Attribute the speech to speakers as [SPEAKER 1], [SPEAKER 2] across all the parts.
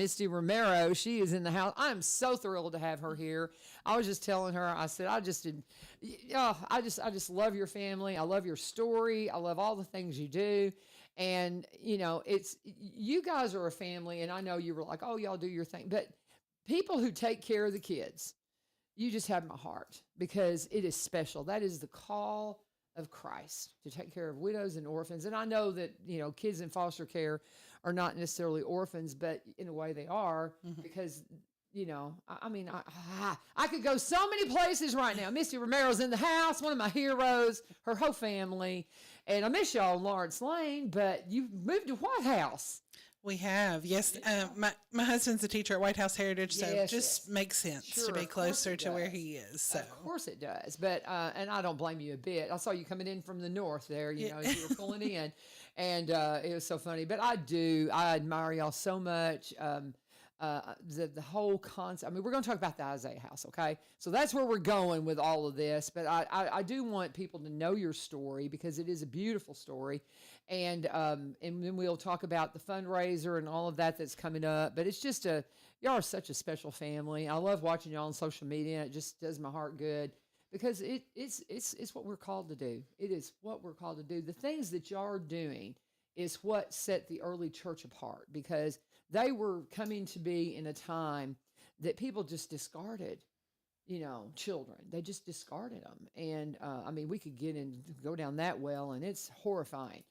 [SPEAKER 1] Misty Romero. She is in the house. I'm so thrilled to have her here. I was just telling her, I said, I just love your family. I love your story. I love all the things you do. And, you guys are a family, and I know you were like, oh, y'all do your thing. But people who take care of the kids, you just have my heart, because it is special. That is the call of Christ, to take care of widows and orphans. And I know that, kids in foster care are not necessarily orphans, but in a way they are, because I could go so many places right now. Misty Romero's in the house, one of my heroes, her whole family. And I miss y'all in Lawrence Lane, but you've moved to White House.
[SPEAKER 2] We have, yes. My husband's a teacher at White House Heritage, so it just makes sense to be closer to where he is. So.
[SPEAKER 1] Of course it does. But, and I don't blame you a bit. I saw you coming in from the north there, as you were pulling in, and it was so funny. But I admire y'all so much. The whole concept. I mean, we're going to talk about the Isaiah house, okay? So that's where we're going with all of this. But I do want people to know your story, because it is a beautiful story, and then we'll talk about the fundraiser and all of that that's coming up. But it's just y'all are such a special family. I love watching y'all on social media. It just does my heart good, because it's what we're called to do. It is what we're called to do. The things that y'all are doing is what set the early church apart, because they were coming to be in a time that people just discarded, children. They just discarded them. And we could go down that well, and it's horrifying.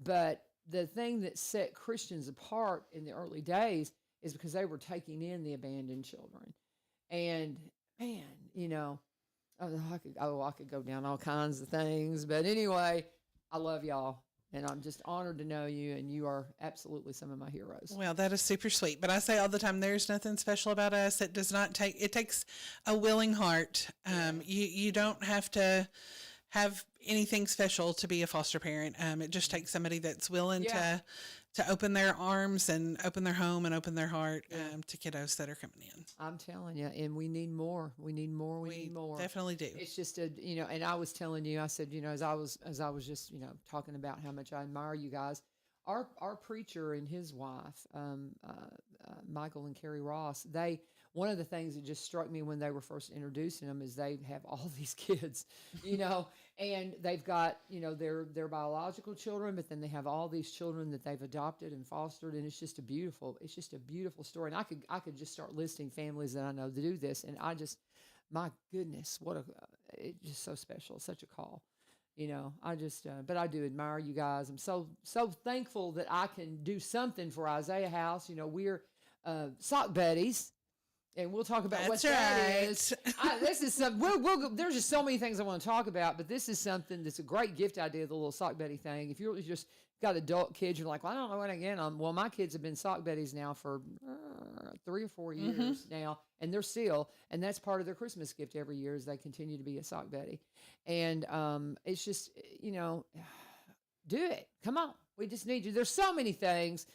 [SPEAKER 1] But the thing that set Christians apart in the early days is because they were taking in the abandoned children. And man, I could go down all kinds of things. But anyway, I love y'all. And I'm just honored to know you, and you are absolutely some of my heroes.
[SPEAKER 2] Well, that is super sweet. But I say all the time, there's nothing special about us. It takes a willing heart. You don't have to have anything special to be a foster parent. It just takes somebody that's willing to open their arms and open their home and open their heart to kiddos that are coming in.
[SPEAKER 1] I'm telling you, and we need more. We need more. We need more.
[SPEAKER 2] Definitely do.
[SPEAKER 1] It's just and I was telling you, I said, as I was just, talking about how much I admire you guys. Our preacher and his wife, Michael and Carrie Ross, one of the things that just struck me when they were first introducing them is they have all these kids, and they've got, their biological children, but then they have all these children that they've adopted and fostered. And it's just a beautiful story. And I could just start listing families that I know that do this. And my goodness, it's just so special. It's such a call. But I do admire you guys. I'm so thankful that I can do something for Isaiah House. We're sock buddies, and we'll talk about what that is. This is some. There's just so many things I want to talk about, but this is something that's a great gift idea. The little sock buddy thing. If you're just got adult kids, you're like, well, I don't know what again. Well, my kids have been sock buddies now for 3 or 4 years now, and they're still, and that's part of their Christmas gift every year is they continue to be a sock buddy. And it's just, do it. Come on. We just need you. There's so many things.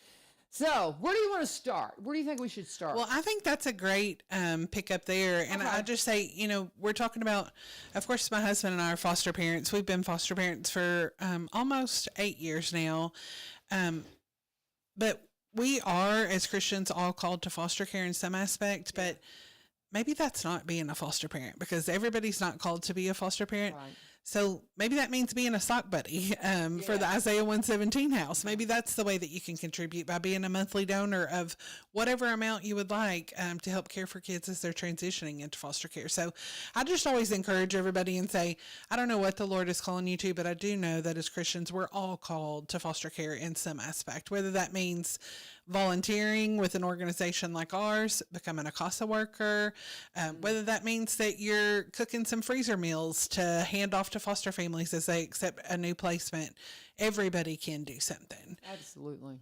[SPEAKER 1] So where do you want to start? Where do you think we should start?
[SPEAKER 2] Well, I think that's a great pick up there. And I just say, we're talking about, of course, my husband and I are foster parents. We've been foster parents for almost 8 years now. But we are, as Christians, all called to foster care in some aspect. But maybe that's not being a foster parent, because everybody's not called to be a foster parent. Right. So maybe that means being a sock buddy for the Isaiah 117 house. Maybe that's the way that you can contribute, by being a monthly donor of whatever amount you would like to help care for kids as they're transitioning into foster care. So I just always encourage everybody and say, I don't know what the Lord is calling you to, but I do know that as Christians, we're all called to foster care in some aspect, whether that means volunteering with an organization like ours, becoming a CASA worker, whether that means that you're cooking some freezer meals to hand off to foster families as they accept a new placement. Everybody can do something.
[SPEAKER 1] Absolutely.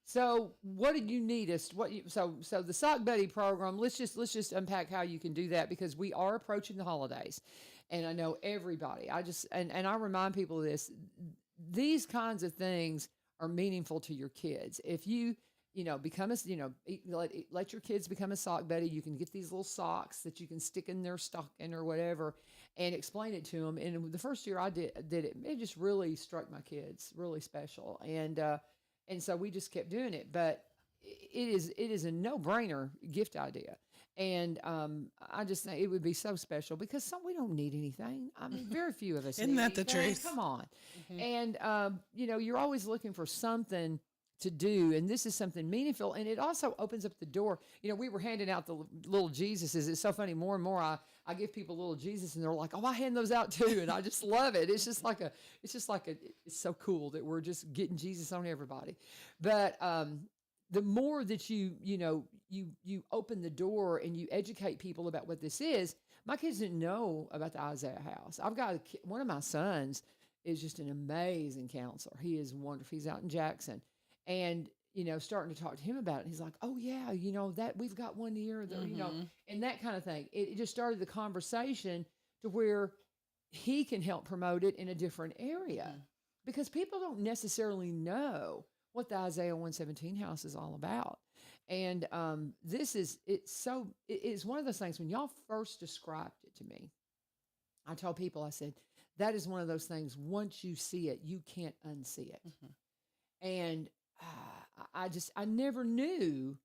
[SPEAKER 1] So what did you need us? So the Sock Buddy program, let's just unpack how you can do that, because we are approaching the holidays, and I know everybody, and I remind people of this, these kinds of things are meaningful to your kids. If you become let your kids become a sock buddy. You can get these little socks that you can stick in their stocking or whatever, and explain it to them. And the first year I did it just really struck my kids really special. And so we just kept doing it. But it is a no-brainer gift idea. And I just think it would be so special because we don't need anything. I mean, very few of us
[SPEAKER 2] Isn't
[SPEAKER 1] need
[SPEAKER 2] that the
[SPEAKER 1] anything.
[SPEAKER 2] truth?
[SPEAKER 1] Come on. And, you're always looking for something to do, and this is something meaningful, and it also opens up the door. We were handing out the little Jesuses. It's so funny. More and more, I give people little Jesus, and they're like, "Oh, I hand those out too," and I just love it. It's it's so cool that we're just getting Jesus on everybody. But the more that you open the door and you educate people about what this is. My kids didn't know about the Isaiah House. I've got one of my sons is just an amazing counselor. He is wonderful. He's out in Jackson. And, starting to talk to him about it. He's like, oh yeah, that we've got one here, and that kind of thing. It just started the conversation to where he can help promote it in a different area because people don't necessarily know what the Isaiah 117 house is all about. And it is one of those things when y'all first described it to me, I told people, I said, that is one of those things, once you see it, you can't unsee it. And I never knew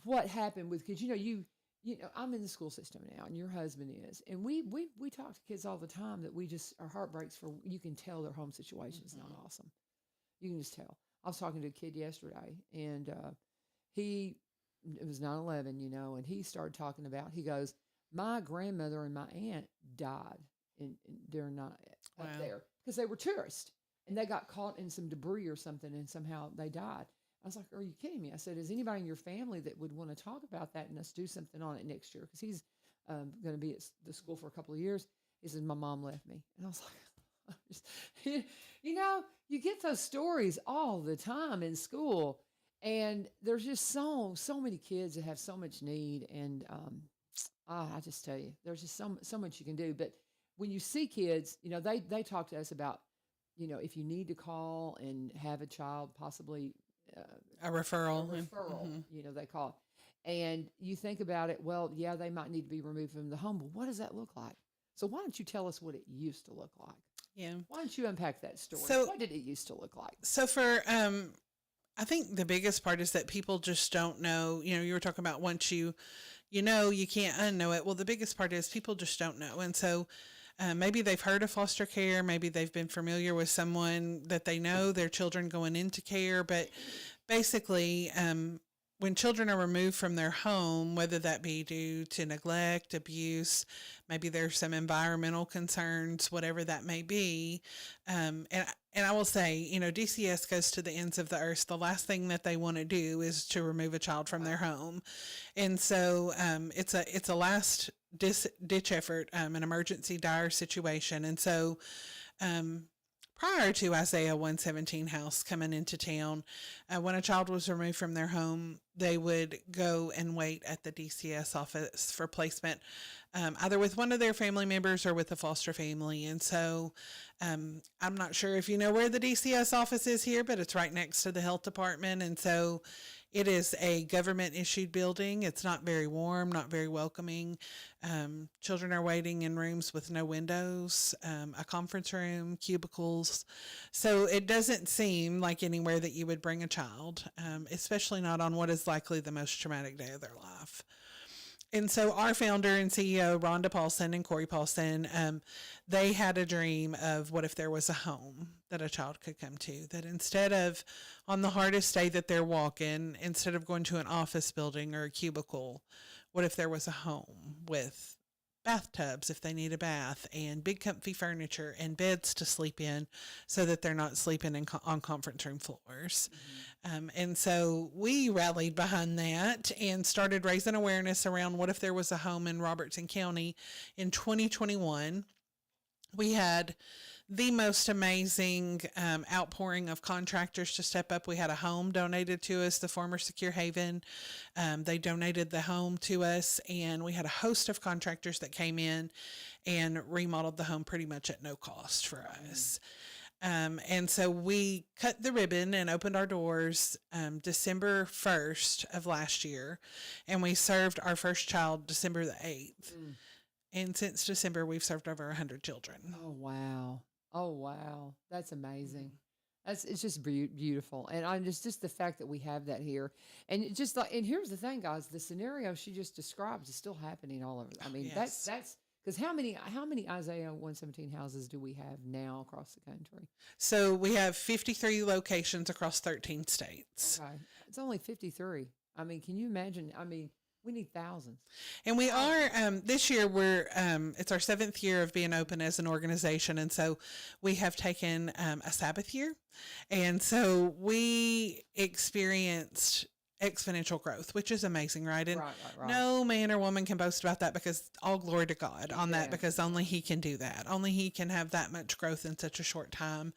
[SPEAKER 1] what happened with kids. I'm in the school system now, and your husband is, and we talk to kids all the time that our heart breaks for. You can tell their home situation is not awesome. You can just tell. I was talking to a kid yesterday, and it was 9/11, and he started talking about. He goes, my grandmother and my aunt died during night up there because they were tourists. And they got caught in some debris or something, and somehow they died. I was like, are you kidding me? I said, is anybody in your family that would want to talk about that and us do something on it next year? Because he's going to be at the school for a couple of years. He said, my mom left me. And I was like, you get those stories all the time in school. And there's just so many kids that have so much need. And I just tell you, there's just so much you can do. But when you see kids, they talk to us about, if you need to call and have a child, possibly
[SPEAKER 2] a referral,
[SPEAKER 1] they call it. And you think about it, well, yeah, they might need to be removed from the home, but what does that look like? So why don't you tell us what it used to look like?
[SPEAKER 2] Yeah.
[SPEAKER 1] Why don't you unpack that story?
[SPEAKER 2] So,
[SPEAKER 1] what did it used to look like?
[SPEAKER 2] So for, I think the biggest part is that people just don't know, you were talking about once you can't unknow it. Well, the biggest part is people just don't know. And so, maybe they've heard of foster care. Maybe they've been familiar with someone that they know, their children going into care. But basically, when children are removed from their home, whether that be due to neglect, abuse, maybe there's some environmental concerns, whatever that may be. And I will say, DCS goes to the ends of the earth. The last thing that they want to do is to remove a child from their home. And so it's a last ditch effort, an emergency dire situation. And so prior to Isaiah 117 house coming into town, when a child was removed from their home, they would go and wait at the DCS office for placement, either with one of their family members or with a foster family. And so I'm not sure if you know where the DCS office is here, but it's right next to the health department. And so it is a government-issued building. It's not very warm, not very welcoming. Children are waiting in rooms with no windows, a conference room, cubicles. So it doesn't seem like anywhere that you would bring a child, especially not on what is likely the most traumatic day of their life. And so our founder and CEO, Rhonda Paulson and Corey Paulson, they had a dream of what if there was a home that a child could come to, that instead of on the hardest day that they're walking, instead of going to an office building or a cubicle, what if there was a home with bathtubs if they need a bath and big comfy furniture and beds to sleep in so that they're not sleeping on conference room floors. And so we rallied behind that and started raising awareness around what if there was a home in Robertson County in 2021. We had the most amazing outpouring of contractors to step up. We had a home donated to us, the former Secure Haven. They donated the home to us, and we had a host of contractors that came in and remodeled the home pretty much at no cost for us. And so we cut the ribbon and opened our doors December 1st of last year, and we served our first child December the 8th. And since December, we've served over 100 children.
[SPEAKER 1] Oh, wow. Oh, wow. That's amazing. It's just beautiful, and I'm just the fact that we have that here, and it just like, and here's the thing, guys, the scenario she just described is still happening all over. I mean,
[SPEAKER 2] Yes.
[SPEAKER 1] that's because how many Isaiah 117 houses do we have now across the country?
[SPEAKER 2] So we have 53 locations across 13 states.
[SPEAKER 1] Okay, it's only 53. I mean, can you imagine? I mean, we need thousands.
[SPEAKER 2] And we are, this year, it's our 7th year of being open as an organization. And so we have taken a Sabbath year. And so we experienced exponential growth, which is amazing, right? And
[SPEAKER 1] Right.
[SPEAKER 2] no man or woman can boast about that, because all glory to God on that, because only He can do that. Only He can have that much growth in such a short time.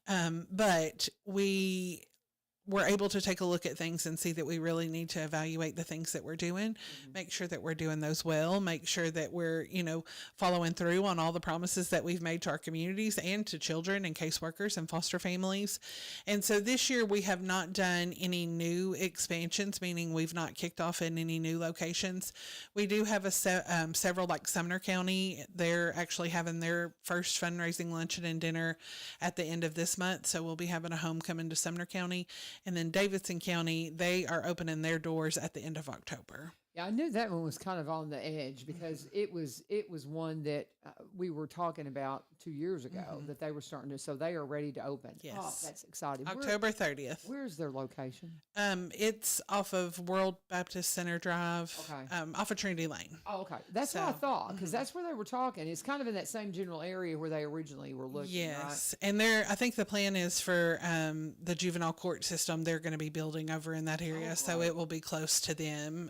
[SPEAKER 2] But we're able to take a look at things and see that we really need to evaluate the things that we're doing, make sure that we're doing those well, make sure that we're, following through on all the promises that we've made to our communities and to children and caseworkers and foster families. And so this year we have not done any new expansions, meaning we've not kicked off in any new locations. We do have several, like Sumner County. They're actually having their first fundraising luncheon and dinner at the end of this month. So we'll be having a homecoming to Sumner County. And then Davidson County, they are opening their doors at the end of October.
[SPEAKER 1] Yeah, I knew that one was kind of on the edge, because it was one that we were talking about 2 years ago that they were starting to. So they are ready to open.
[SPEAKER 2] Yes.
[SPEAKER 1] Oh, that's exciting.
[SPEAKER 2] October 30th.
[SPEAKER 1] Where's their location?
[SPEAKER 2] It's off of World Baptist Center Drive.
[SPEAKER 1] Okay.
[SPEAKER 2] Off of Trinity Lane.
[SPEAKER 1] Oh, okay. That's what I thought, because that's where they were talking. It's kind of in that same general area where they originally were looking.
[SPEAKER 2] Yes,
[SPEAKER 1] right?
[SPEAKER 2] and I think the plan is for the juvenile court system. They're going to be building over in that area, so it will be close to them.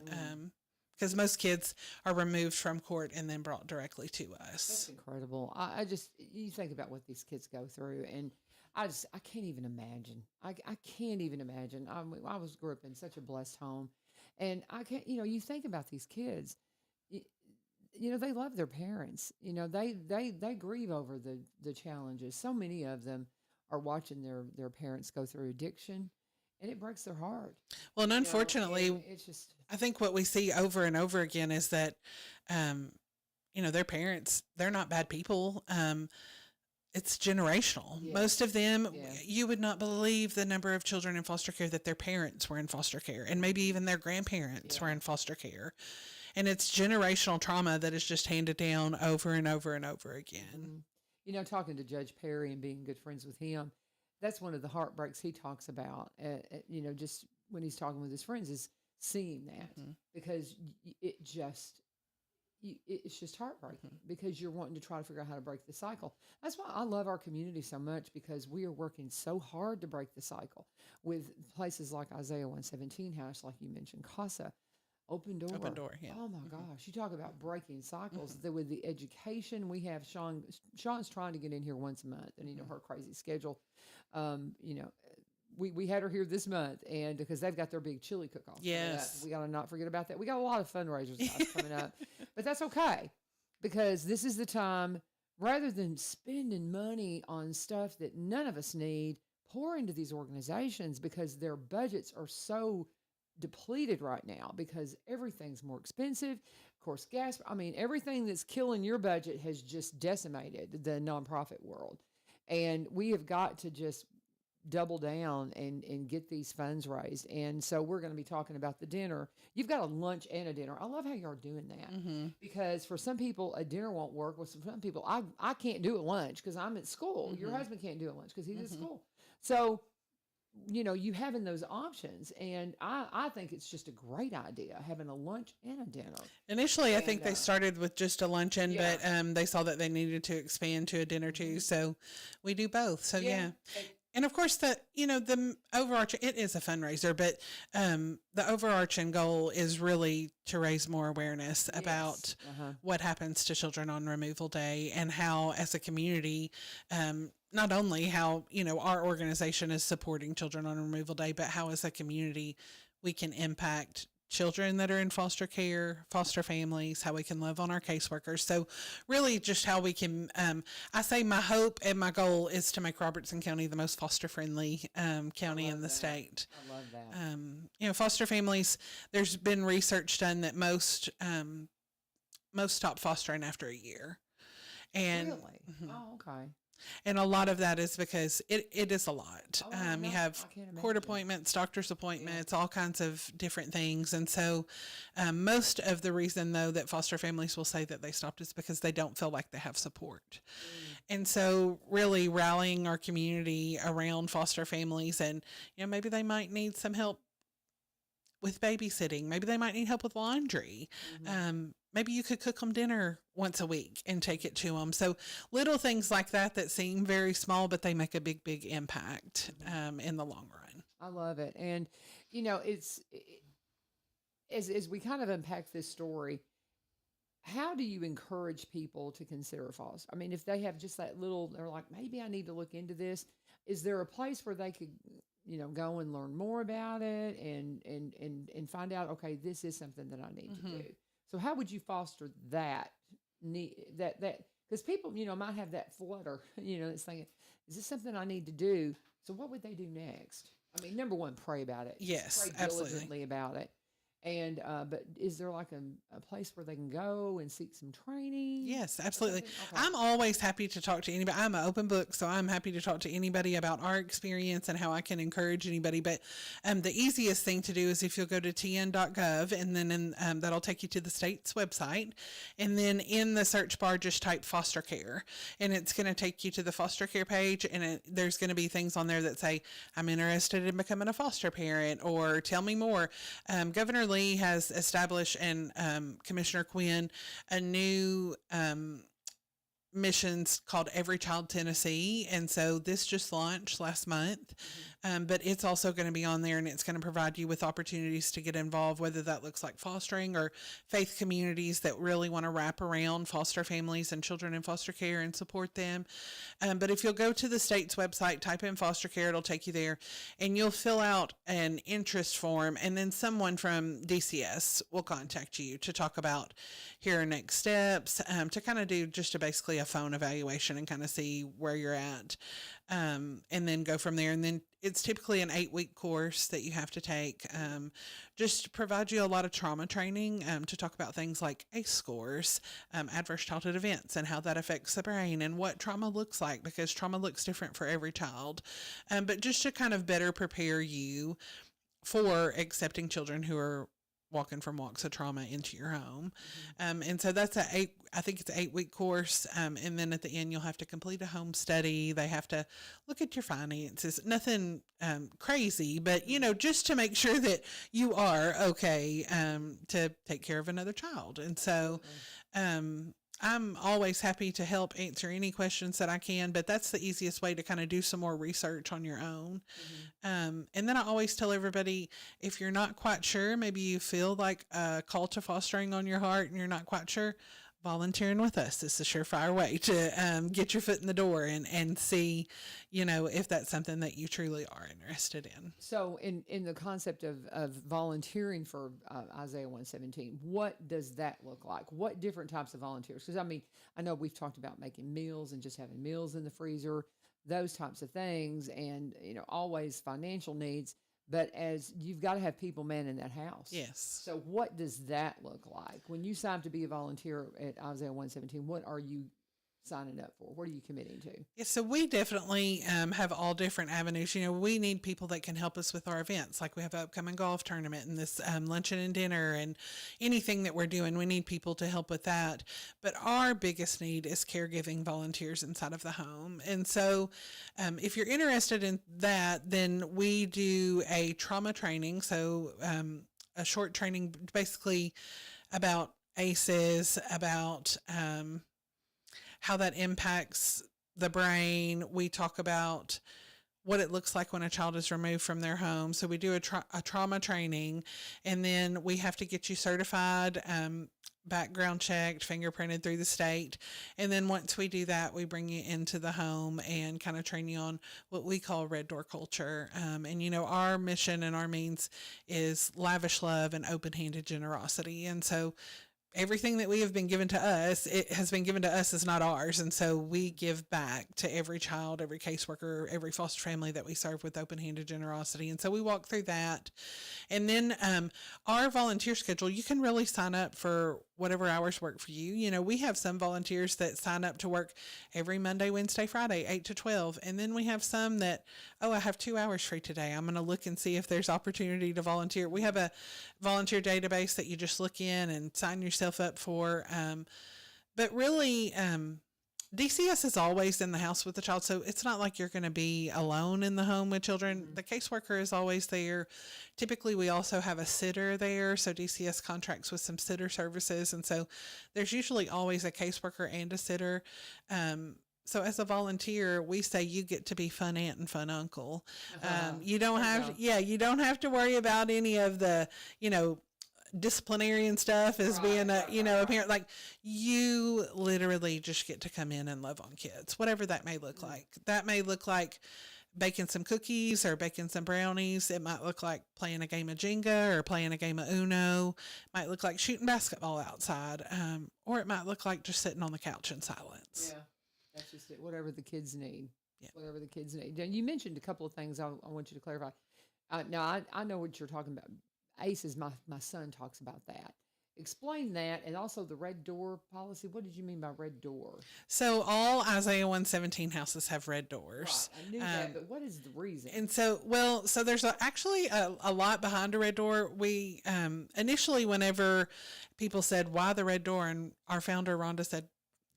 [SPEAKER 2] Because most kids are removed from court and then brought directly to us.
[SPEAKER 1] That's incredible. I just, you think about what these kids go through, and I can't even imagine. I can't even imagine. I grew up in such a blessed home, and I can't, you think about these kids, they love their parents. They grieve over the challenges. So many of them are watching their parents go through addiction, and it breaks their heart.
[SPEAKER 2] Well, and unfortunately,
[SPEAKER 1] it's just,
[SPEAKER 2] I think what we see over and over again is that, their parents, they're not bad people. It's generational.
[SPEAKER 1] Yeah.
[SPEAKER 2] Most of them, you would not believe the number of children in foster care that their parents were in foster care, and maybe even their grandparents were in foster care. And it's generational trauma that is just handed down over and over and over again.
[SPEAKER 1] Talking to Judge Perry and being good friends with him, that's one of the heartbreaks he talks about, just when he's talking with his friends, is seeing that, because it's just heartbreaking, because you're wanting to try to figure out how to break the cycle. That's why I love our community so much, because we are working so hard to break the cycle with places like Isaiah 117 House, like you mentioned, CASA, Open Door.
[SPEAKER 2] Yeah.
[SPEAKER 1] Oh my gosh, you talk about breaking cycles. With the education we have, Sean's trying to get in here once a month, and her crazy schedule. We had her here this month, and because they've got their big chili cook-off.
[SPEAKER 2] Yes.
[SPEAKER 1] We got to not forget about that. We got a lot of fundraisers guys coming up, but that's okay, because this is the time, rather than spending money on stuff that none of us need, pour into these organizations, because their budgets are so depleted right now, because everything's more expensive. Of course, gas, everything that's killing your budget has just decimated the nonprofit world. And we have got to just double down and get these funds raised. And so we're going to be talking about the dinner. You've got a lunch and a dinner. I love how you're doing that, because for some people a dinner won't work. With some people, I can't do a lunch because I'm at school. Your husband can't do a lunch because he's at school. So you having those options, and I think it's just a great idea, having a lunch and a dinner.
[SPEAKER 2] Initially, I think they started with just a luncheon, but they saw that they needed to expand to a dinner too. So we do both. So and of course, the overarching, it is a fundraiser, but the overarching goal is really to raise more awareness about what happens to children on removal day, and how, as a community, not only how, our organization is supporting children on removal day, but how, as a community, we can impact children that are in foster care, foster families, how we can love on our caseworkers. So really just how we can, I say my hope and my goal is to make Robertson County the most foster friendly county in the state.
[SPEAKER 1] I love that.
[SPEAKER 2] Foster families, there's been research done that most stop fostering after a year. And
[SPEAKER 1] really? Oh, okay.
[SPEAKER 2] And a lot of that is because it is a lot.
[SPEAKER 1] I
[SPEAKER 2] You
[SPEAKER 1] know.
[SPEAKER 2] have
[SPEAKER 1] I can't
[SPEAKER 2] court
[SPEAKER 1] imagine.
[SPEAKER 2] appointments, doctor's appointments, all kinds of different things. And so most of the reason, though, that foster families will say that they stopped is because they don't feel like they have support. And so really rallying our community around foster families, and, maybe they might need some help with babysitting. Maybe they might need help with laundry. Maybe you could cook them dinner once a week and take it to them. So little things like that that seem very small, but they make a big, big impact in the long run.
[SPEAKER 1] I love it. And, as we kind of unpack this story, how do you encourage people to consider foster? I mean, if they have just that little, they're like, maybe I need to look into this. Is there a place where they could, go and learn more about it and find out, okay, this is something that I need to do. So how would you foster that need that because people, might have that flutter, it's thinking, is this something I need to do? So what would they do next? I mean, number one, pray about it.
[SPEAKER 2] Yes,
[SPEAKER 1] Pray
[SPEAKER 2] absolutely.
[SPEAKER 1] diligently about it. And but is there like a place where they can go and seek some training?
[SPEAKER 2] Yes, absolutely.
[SPEAKER 1] Okay.
[SPEAKER 2] I'm always happy to talk to anybody. I'm an open book, so I'm happy to talk to anybody about our experience and how I can encourage anybody. But the easiest thing to do is if you'll go to tn.gov, and then that'll take you to the state's website. And then in the search bar, just type foster care, and it's going to take you to the foster care page. And there's going to be things on there that say, I'm interested in becoming a foster parent, or tell me more. Governor Lee has established, and Commissioner Quinn, a new missions called Every Child Tennessee. And so this just launched last month, but it's also going to be on there, and it's going to provide you with opportunities to get involved, whether that looks like fostering or faith communities that really want to wrap around foster families and children in foster care and support them. But if you'll go to the state's website, type in foster care, it'll take you there, and you'll fill out an interest form, and then someone from DCS will contact you to talk about here are next steps, to kind of do just basically a phone evaluation and kind of see where you're at, and then go from there. And then it's typically an 8-week course that you have to take, just to provide you a lot of trauma training, to talk about things like ACE scores, adverse childhood events, and how that affects the brain, and what trauma looks like, because trauma looks different for every child. But just to kind of better prepare you for accepting children who are walking from walks of trauma into your home. And so that's I think it's an 8-week course. And then at the end, you'll have to complete a home study. They have to look at your finances, nothing crazy, but, just to make sure that you are okay to take care of another child. And so I'm always happy to help answer any questions that I can, but that's the easiest way to kind of do some more research on your own. And then I always tell everybody, if you're not quite sure, maybe you feel like a call to fostering on your heart and you're not quite sure, volunteering with us is a surefire way to get your foot in the door and see, if that's something that you truly are interested in.
[SPEAKER 1] So in the concept of volunteering for Isaiah 117, what does that look like? What different types of volunteers? Because, I know we've talked about making meals and just having meals in the freezer, those types of things, and, always financial needs. But as you've got to have people manning that house.
[SPEAKER 2] Yes.
[SPEAKER 1] So what does that look like? When you sign up to be a volunteer at Isaiah 117, what are you signing up for? What are you committing to?
[SPEAKER 2] Yeah, so we definitely have all different avenues. We need people that can help us with our events. Like we have an upcoming golf tournament and this luncheon and dinner and anything that we're doing. We need people to help with that. But our biggest need is caregiving volunteers inside of the home. And so if you're interested in that, then we do a trauma training. So a short training basically about ACEs, about how that impacts the brain. We talk about what it looks like when a child is removed from their home. So we do a trauma training, and then we have to get you certified, background checked, fingerprinted through the state. And then once we do that, we bring you into the home and kind of train you on what we call red door culture. And our mission and our means is lavish love and open-handed generosity. And so everything that we have been given to us, it has been given to us is not ours. And so we give back to every child, every caseworker, every foster family that we serve with open-handed generosity. And so we walk through that. And then our volunteer schedule, you can really sign up for whatever hours work for you. You know, we have some volunteers that sign up to work every Monday, Wednesday, Friday, 8 to 12. And then we have some that, I have 2 hours free today. I'm going to look and see if there's opportunity to volunteer. We have a volunteer database that you just look in and sign yourself up for. But really, DCS is always in the house with the child, so it's not like you're going to be alone in the home with children. The caseworker is always there. Typically, we also have a sitter there, so DCS contracts with some sitter services, and so there's usually always a caseworker and a sitter. So as a volunteer, we say you get to be fun aunt and fun uncle. You don't you don't have to worry about any of the, disciplinarian stuff as being a parent. Like, you literally just get to come in and love on kids, whatever that may look like. That may look like baking some cookies or baking some brownies. It might look like playing a game of Jenga or playing a game of Uno. It might look like shooting basketball outside. Or it might look like just sitting on the couch in silence.
[SPEAKER 1] Yeah, that's just it. Whatever the kids need.
[SPEAKER 2] Yeah.
[SPEAKER 1] Whatever the kids need. Now, you mentioned a couple of things I want you to clarify. Now, I know what you're talking about. Ace is my son talks about that. Explain that, and also the red door policy. What did you mean by red door?
[SPEAKER 2] So all Isaiah 117 houses have red doors.
[SPEAKER 1] Right, I knew that, but what is the reason?
[SPEAKER 2] And so, so there's actually a lot behind a red door. We initially, whenever people said, why the red door? And our founder, Rhonda, said,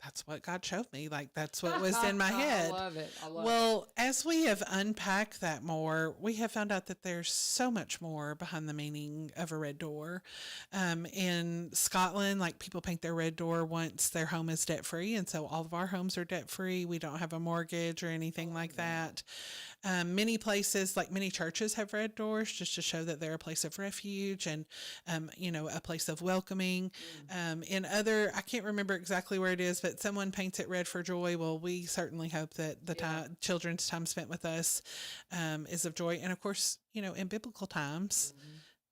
[SPEAKER 2] that's what God showed me. Like, that's what was in my head.
[SPEAKER 1] I love it.
[SPEAKER 2] Well, as we have unpacked that more, we have found out that there's so much more behind the meaning of a red door. In Scotland, like, people paint their red door once their home is debt free. And so all of our homes are debt free. We don't have a mortgage or anything like that. Many places, like many churches, have red doors just to show that they're a place of refuge and, a place of welcoming. In other, I can't remember exactly where it is, but someone paints it red for joy. Well, we certainly hope that the children's time spent with us is of joy. And of course, in biblical times,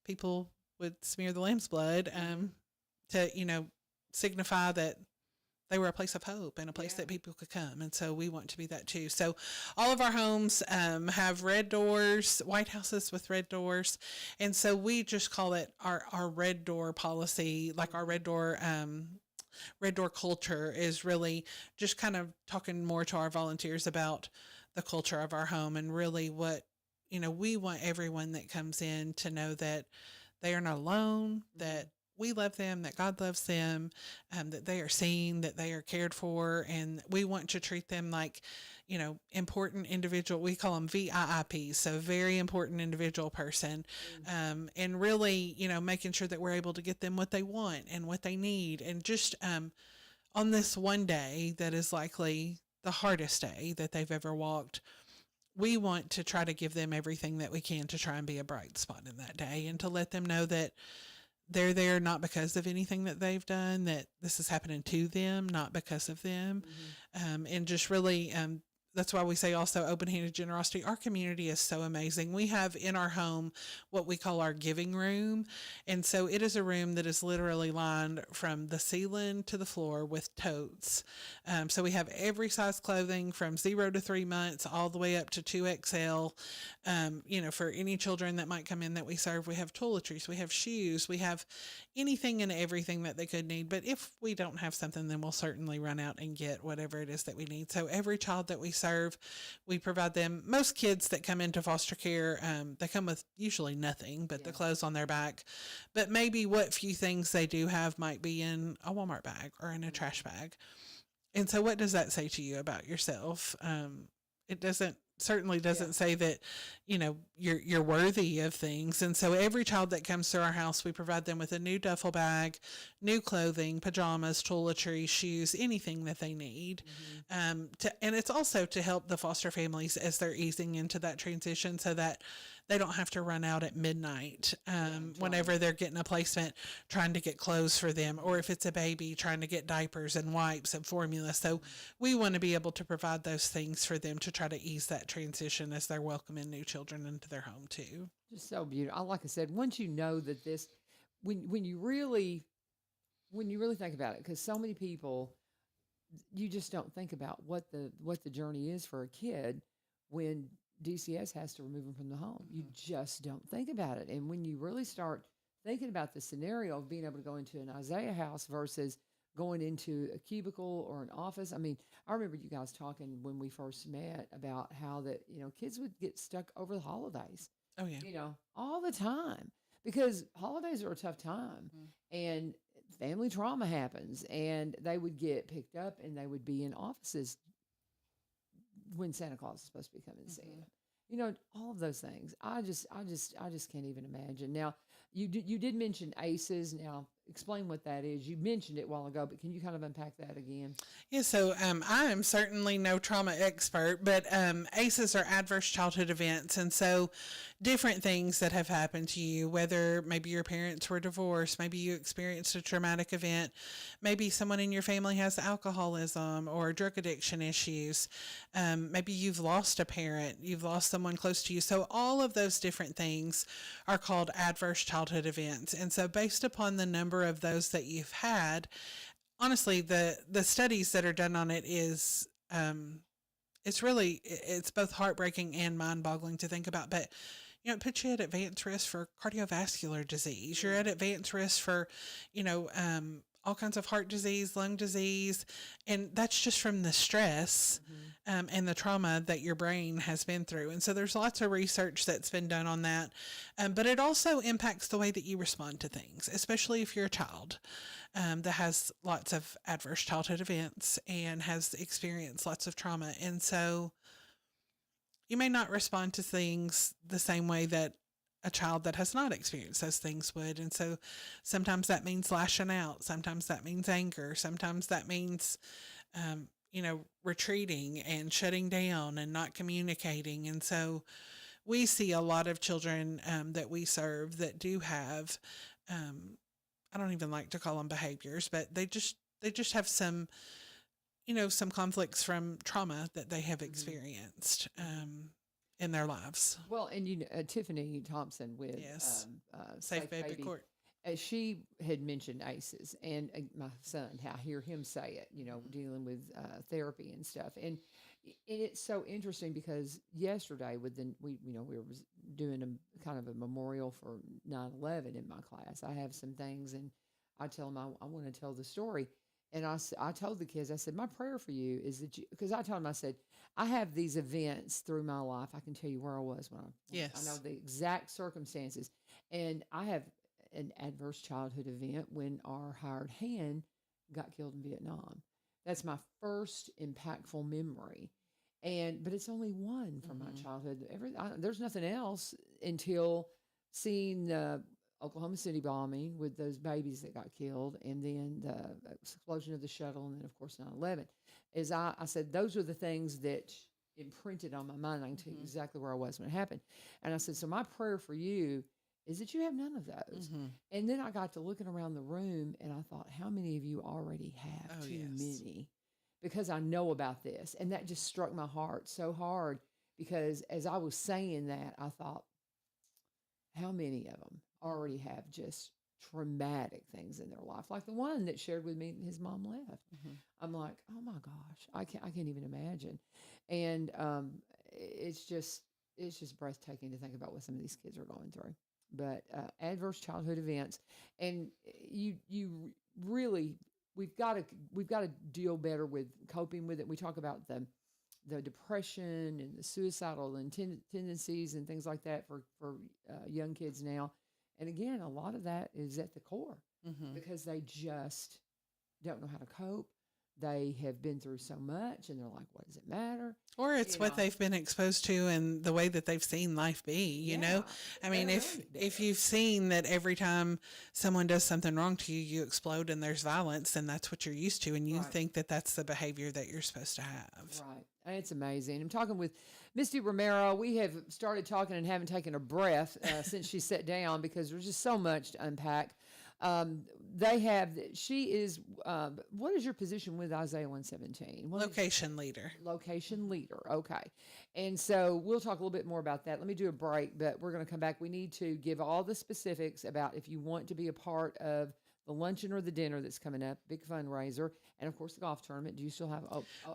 [SPEAKER 2] people would smear the lamb's blood to, signify that they were a place of hope and a place that people could come. And so we want to be that too. So all of our homes have red doors, white houses with red doors. And so we just call it our red door policy, like our red door culture is really just kind of talking more to our volunteers about the culture of our home and really what, we want everyone that comes in to know that they are not alone, that we love them, that God loves them, that they are seen, that they are cared for, and we want to treat them like, important individual. We call them VIIPs, so very important individual person, and really, making sure that we're able to get them what they want and what they need. And just on this one day that is likely the hardest day that they've ever walked, we want to try to give them everything that we can to try and be a bright spot in that day and to let them know that they're there not because of anything that they've done, that this is happening to them, not because of them. And just really, that's why we say also open-handed generosity. Our community is so amazing. We have in our home what we call our giving room. And so it is a room that is literally lined from the ceiling to the floor with totes. So we have every size clothing from 0 to 3 months all the way up to 2XL. For any children that might come in that we serve, we have toiletries, we have shoes, we have anything and everything that they could need. But if we don't have something, then we'll certainly run out and get whatever it is that we need. So every child that we serve, we provide them. Most kids that come into foster care, they come with usually nothing but the clothes on their back. But maybe what few things they do have might be in a Walmart bag or in a trash bag. And so what does that say to you about yourself? It certainly doesn't say that, you're worthy of things. And so every child that comes to our house, we provide them with a new duffel bag, new clothing, pajamas, toiletries, shoes, anything that they need. And it's also to help the foster families as they're easing into that transition so that they don't have to run out at midnight whenever they're getting a placement, trying to get clothes for them, or if it's a baby, trying to get diapers and wipes and formula. So we want to be able to provide those things for them to try to ease that transition as they're welcoming new children into their home too.
[SPEAKER 1] Just so beautiful. Like I said, once you know that this, when you really when you really think about it, because so many people, you just don't think about what the journey is for a kid when DCS has to remove them from the home. You just don't think about it. And when you really start thinking about the scenario of being able to go into an Isaiah house versus going into a cubicle or an office. I mean, I remember you guys talking when we first met about how that, kids would get stuck over the holidays,
[SPEAKER 2] Oh yeah.
[SPEAKER 1] all the time because holidays are a tough time and family trauma happens and they would get picked up and they would be in offices when Santa Claus is supposed to be coming to see them. All of those things. I just can't even imagine. Now, you did mention ACEs. Now, explain what that is. You mentioned it a while ago, but can you kind of unpack that again?
[SPEAKER 2] Yeah, so I am certainly no trauma expert, but ACEs are adverse childhood events. And so different things that have happened to you, whether maybe your parents were divorced, maybe you experienced a traumatic event, maybe someone in your family has alcoholism or drug addiction issues, maybe you've lost a parent, you've lost someone close to you. So all of those different things are called adverse childhood events. And so based upon the number of those that you've had, honestly, the studies that are done on it is, it's both heartbreaking and mind-boggling to think about. But it puts you at advanced risk for cardiovascular disease. You're at advanced risk for, all kinds of heart disease, lung disease, and that's just from the stress and the trauma that your brain has been through. And so there's lots of research that's been done on that, but it also impacts the way that you respond to things, especially if you're a child that has lots of adverse childhood events and has experienced lots of trauma. And so you may not respond to things the same way that a child that has not experienced those things would. And so sometimes that means lashing out. Sometimes that means anger. Sometimes that means, retreating and shutting down and not communicating. And so we see a lot of children that we serve that do have, I don't even like to call them behaviors, but they just have some, some conflicts from trauma that they have experienced in their lives.
[SPEAKER 1] Well, and Tiffany Thompson with
[SPEAKER 2] Yes. Safe Baby Court.
[SPEAKER 1] She had mentioned ACEs, and my son, I hear him say it, dealing with therapy and stuff. And it's so interesting because yesterday we were doing a kind of a memorial for 9/11 in my class. I have some things and I tell them I want to tell the story. And I told the kids, I said, my prayer for you is that because I told them, I said, I have these events through my life. I can tell you where I was when
[SPEAKER 2] Yes.
[SPEAKER 1] I know the exact circumstances. And I have an adverse childhood event when our hired hand got killed in Vietnam. That's my first impactful memory. But it's only one from my childhood. There's nothing else until seeing the Oklahoma City bombing with those babies that got killed, and then the explosion of the shuttle, and then, of course, 9/11. As I said, those are the things that imprinted on my mind. I can tell you exactly where I was when it happened. And I said, so my prayer for you is that you have none of those. And then I got to looking around the room, and I thought, how many of you already have too many? Because I know about this. And that just struck my heart so hard because as I was saying that, I thought, how many of them already have just traumatic things in their life? Like the one that shared with me, his mom left. I'm like, oh my gosh, I can't even imagine. And it's just breathtaking to think about what some of these kids are going through. But adverse childhood events, and you really, we've got to deal better with coping with it. We talk about the depression and the suicidal tendencies and things like that for young kids now. And again, a lot of that is at the core because they just don't know how to cope. They have been through so much and they're like, what does it matter?
[SPEAKER 2] Or it's what they've been exposed to and the way that they've seen life be, you know? I mean, if you've seen that every time someone does something wrong to you, you explode and there's violence, then that's what you're used to. And you think that that's the behavior that you're supposed to have.
[SPEAKER 1] Right. And it's amazing. I'm talking with Misty Romero. We have started talking and haven't taken a breath since she sat down because there's just so much to unpack. She is, what is your position with Isaiah 117?
[SPEAKER 2] Location leader.
[SPEAKER 1] Location leader. Okay. And so we'll talk a little bit more about that. Let me do a break, but we're going to come back. We need to give all the specifics about if you want to be a part of the luncheon or the dinner that's coming up, big fundraiser, and of course the golf tournament. Do you still have?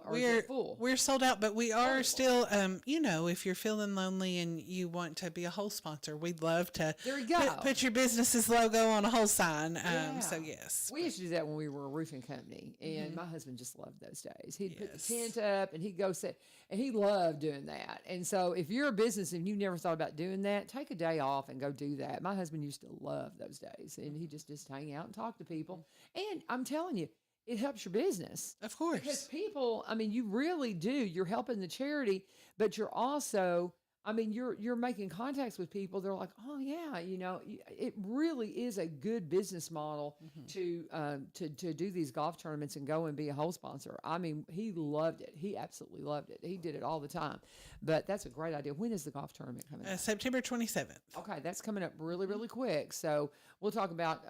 [SPEAKER 2] We're
[SPEAKER 1] full?
[SPEAKER 2] We're sold out, but we are still. If you're feeling lonely and you want to be a whole sponsor, we'd love to.
[SPEAKER 1] There you go.
[SPEAKER 2] Put your business's logo on a whole sign. So yes,
[SPEAKER 1] we used to do that when we were a roofing company, and my husband just loved those days. He'd put the tent up, and he'd go sit, and he loved doing that. And so, if you're a business and you never thought about doing that, take a day off and go do that. My husband used to love those days, and he just hang out and talk to people. And I'm telling you, it helps your business.
[SPEAKER 2] Of course.
[SPEAKER 1] Because people, I mean, you really do. You're helping the charity, but you're also, I mean, you're making contacts with people. They're like, oh yeah, it really is a good business model to do these golf tournaments and go and be a whole sponsor. I mean, he loved it. He absolutely loved it. He did it all the time. But that's a great idea. When is the golf tournament coming up?
[SPEAKER 2] September 27th.
[SPEAKER 1] Okay, that's coming up really, really quick. So we'll talk about,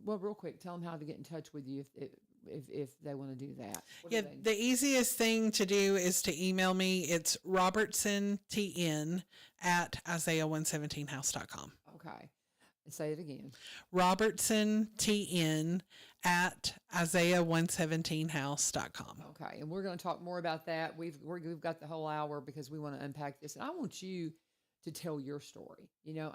[SPEAKER 1] real quick, tell them how to get in touch with you if they want to do that.
[SPEAKER 2] The easiest thing to do is to email me. It's robertsontn@isaiah117house.com.
[SPEAKER 1] Okay. Say it again.
[SPEAKER 2] robertsontn@isaiah117house.com.
[SPEAKER 1] Okay. And we're going to talk more about that. We've got the whole hour because we want to unpack this. And I want you to tell your story, and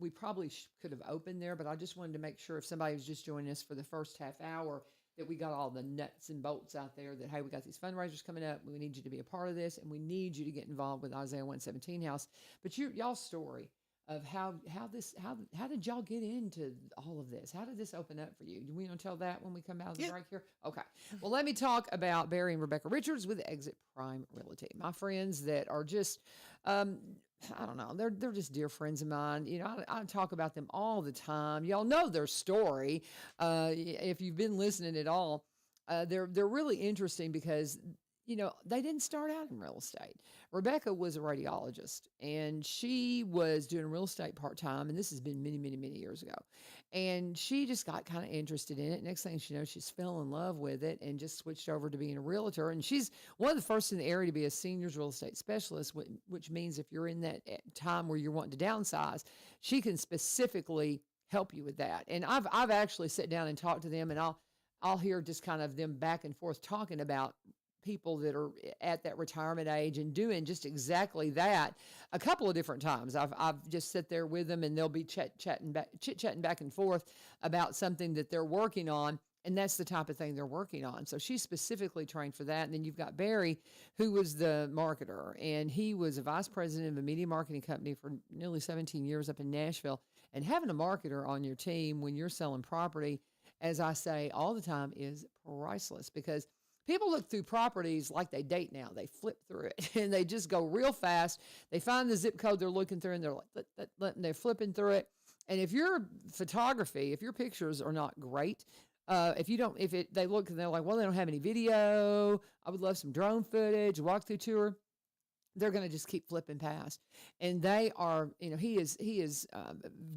[SPEAKER 1] we probably could have opened there, but I just wanted to make sure if somebody was just joining us for the first half hour, that we got all the nuts and bolts out there that, hey, we got these fundraisers coming up. We need you to be a part of this, and we need you to get involved with Isaiah 117 House. But y'all's story of how did y'all get into all of this? How did this open up for you? Do we want to tell that when we come out of the break here? Okay. Well, let me talk about Barry and Rebecca Richards with Exit Prime Realty. My friends that are just, I don't know. They're just dear friends of mine. I talk about them all the time. Y'all know their story. If you've been listening at all, they're really interesting because, they didn't start out in real estate. Rebecca was a radiologist, and she was doing real estate part-time, and this has been many, many, many years ago. And she just got kind of interested in it. Next thing she knows, she's fell in love with it and just switched over to being a realtor. And she's one of the first in the area to be a seniors real estate specialist, which means if you're in that time where you're wanting to downsize, she can specifically help you with that. And I've actually sat down and talked to them, and I'll hear just kind of them back and forth talking about people that are at that retirement age and doing just exactly that a couple of different times. I've just sit there with them, and they'll be chit-chatting back and forth about something that they're working on, and that's the type of thing they're working on. So she's specifically trained for that. And then you've got Barry, who was the marketer, and he was a vice president of a media marketing company for nearly 17 years up in Nashville. And having a marketer on your team when you're selling property, as I say all the time, is priceless, because people look through properties like they date now. They flip through it and they just go real fast. They find the zip code they're looking through, and they're like, they're flipping through it. And if your photography, if your pictures are not great, they look and they're like, well, they don't have any video. I would love some drone footage, walkthrough tour. They're going to just keep flipping past. And they are, he is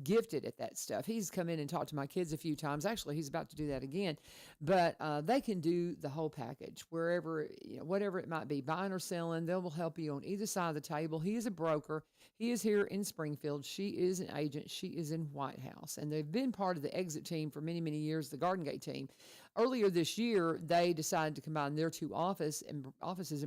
[SPEAKER 1] gifted at that stuff. He's come in and talked to my kids a few times. Actually, he's about to do that again. But they can do the whole package, wherever, whatever it might be, buying or selling. They will help you on either side of the table. He is a broker. He is here in Springfield. She is an agent. She is in White House. And they've been part of the Exit team for many, many years, the Garden Gate team. Earlier this year, they decided to combine their two offices and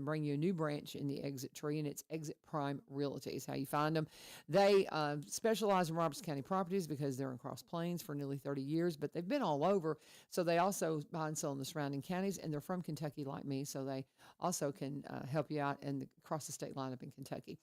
[SPEAKER 1] bring you a new branch in the Exit tree, and it's Exit Prime Realty is how you find them. They specialize in Robertson County properties because they're in Cross Plains for nearly 30 years, but they've been all over, so they also buy and sell in the surrounding counties, and they're from Kentucky like me, so they also can help you out and across the state line up in Kentucky.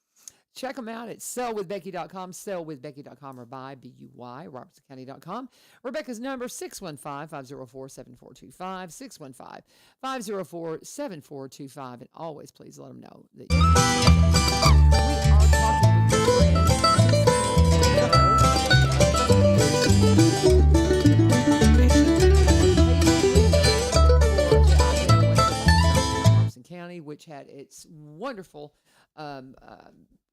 [SPEAKER 1] Check them out at sellwithbecky.com, sellwithbecky.com, or buy, B-U-Y, robertsoncounty.com. Rebecca's number, 615-504-7425, 615-504-7425, and always please let them know that we are talking with Robertson County, which had its wonderful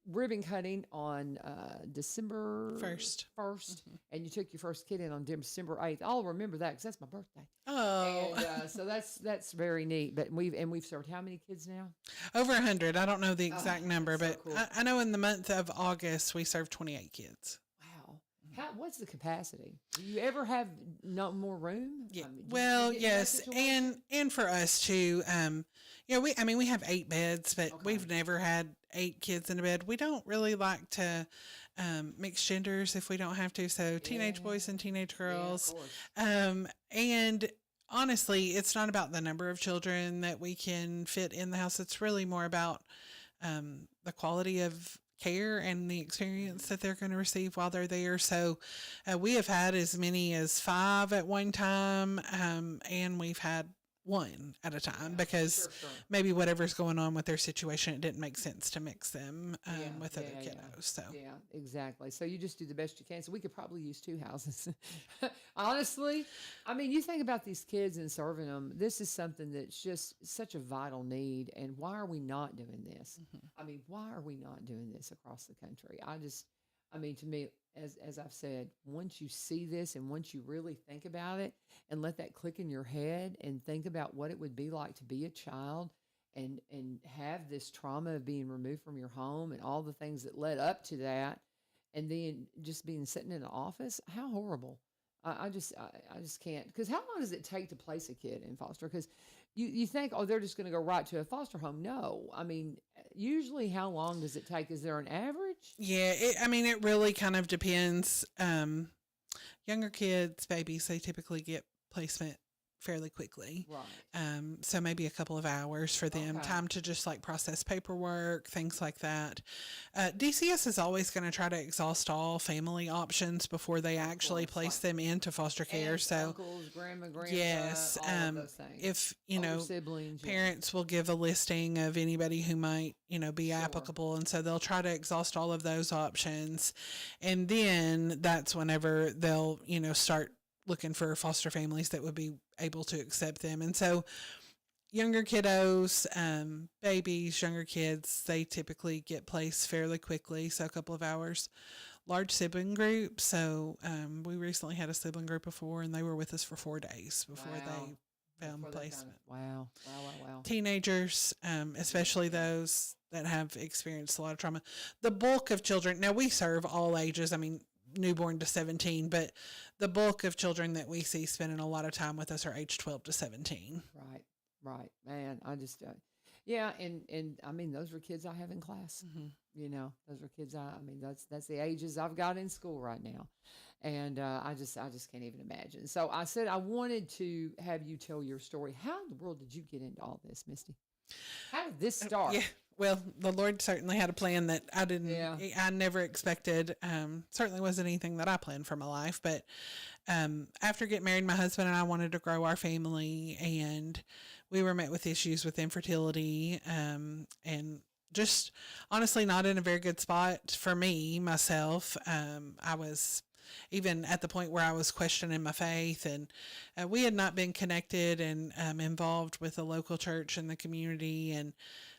[SPEAKER 1] ribbon cutting on December 1st. And you took your first kid in on December 8th. I'll remember that because that's my birthday.
[SPEAKER 2] Oh,
[SPEAKER 1] and, so that's very neat. But we've served how many kids now?
[SPEAKER 2] Over 100. I don't know the exact number, but
[SPEAKER 1] so cool.
[SPEAKER 2] I know in the month of August we served 28 kids.
[SPEAKER 1] Wow. What's the capacity? Do you ever have no more room?
[SPEAKER 2] Yeah.
[SPEAKER 1] I mean,
[SPEAKER 2] Well, yes, and for us too. We have 8 beds, but we've never had 8 kids in a bed. We don't really like to mix genders if we don't have to. So teenage boys and teenage girls. And honestly, it's not about the number of children that we can fit in the house. It's really more about the quality of care and the experience that they're going to receive while they're there. So we have had as many as 5 at one time, and we've had 1 at a time because maybe whatever's going on with their situation, it didn't make sense to mix them with other kiddos. So
[SPEAKER 1] yeah, exactly. So you just do the best you can. So we could probably use 2 houses. Honestly, I mean, you think about these kids and serving them. This is something that's just such a vital need. And why are we not doing this? I mean, why are we not doing this across the country? I mean, to me, as I've said, once you see this and once you really think about it and let that click in your head and think about what it would be like to be a child and have this trauma of being removed from your home and all the things that led up to that, and then just being sitting in an office, how horrible. I just can't. Because how long does it take to place a kid in foster? Because you think, oh, they're just going to go right to a foster home. No, I mean, usually how long does it take? Is there an average?
[SPEAKER 2] Yeah, it really kind of depends. Younger kids, babies, they typically get placement fairly quickly.
[SPEAKER 1] Right.
[SPEAKER 2] So maybe a couple of hours for them, time to just like process paperwork, things like that. DCS is always going to try to exhaust all family options before they actually place them into foster care.
[SPEAKER 1] Aunts,
[SPEAKER 2] so
[SPEAKER 1] uncles, grandma,
[SPEAKER 2] yes,
[SPEAKER 1] all of those things.
[SPEAKER 2] if
[SPEAKER 1] siblings,
[SPEAKER 2] parents will give a listing of anybody who might be applicable, and so they'll try to exhaust all of those options, and then that's whenever they'll start looking for foster families that would be able to accept them. And so younger kiddos, babies, younger kids, they typically get placed fairly quickly, so a couple of hours. Large sibling group. So we recently had a sibling group before, and they were with us for 4 days before they found placement.
[SPEAKER 1] Wow.
[SPEAKER 2] Teenagers, especially those that have experienced a lot of trauma. The bulk of children, now we serve all ages. I mean, newborn to 17, but the bulk of children that we see spending a lot of time with us are age 12 to 17.
[SPEAKER 1] Right. Man, I just, yeah. And I mean, those were kids I have in class, those were kids. I mean, that's the ages I've got in school right now. And, I just can't even imagine. So I said, I wanted to have you tell your story. How in the world did you get into all this, Misty? How did this start?
[SPEAKER 2] Yeah. Well, the Lord certainly had a plan that I never expected. Certainly wasn't anything that I planned for my life. But after getting married, my husband and I wanted to grow our family, and we were met with issues with infertility, and just honestly not in a very good spot for me, myself. I was even at the point where I was questioning my faith, and we had not been connected and involved with a local church in the community, and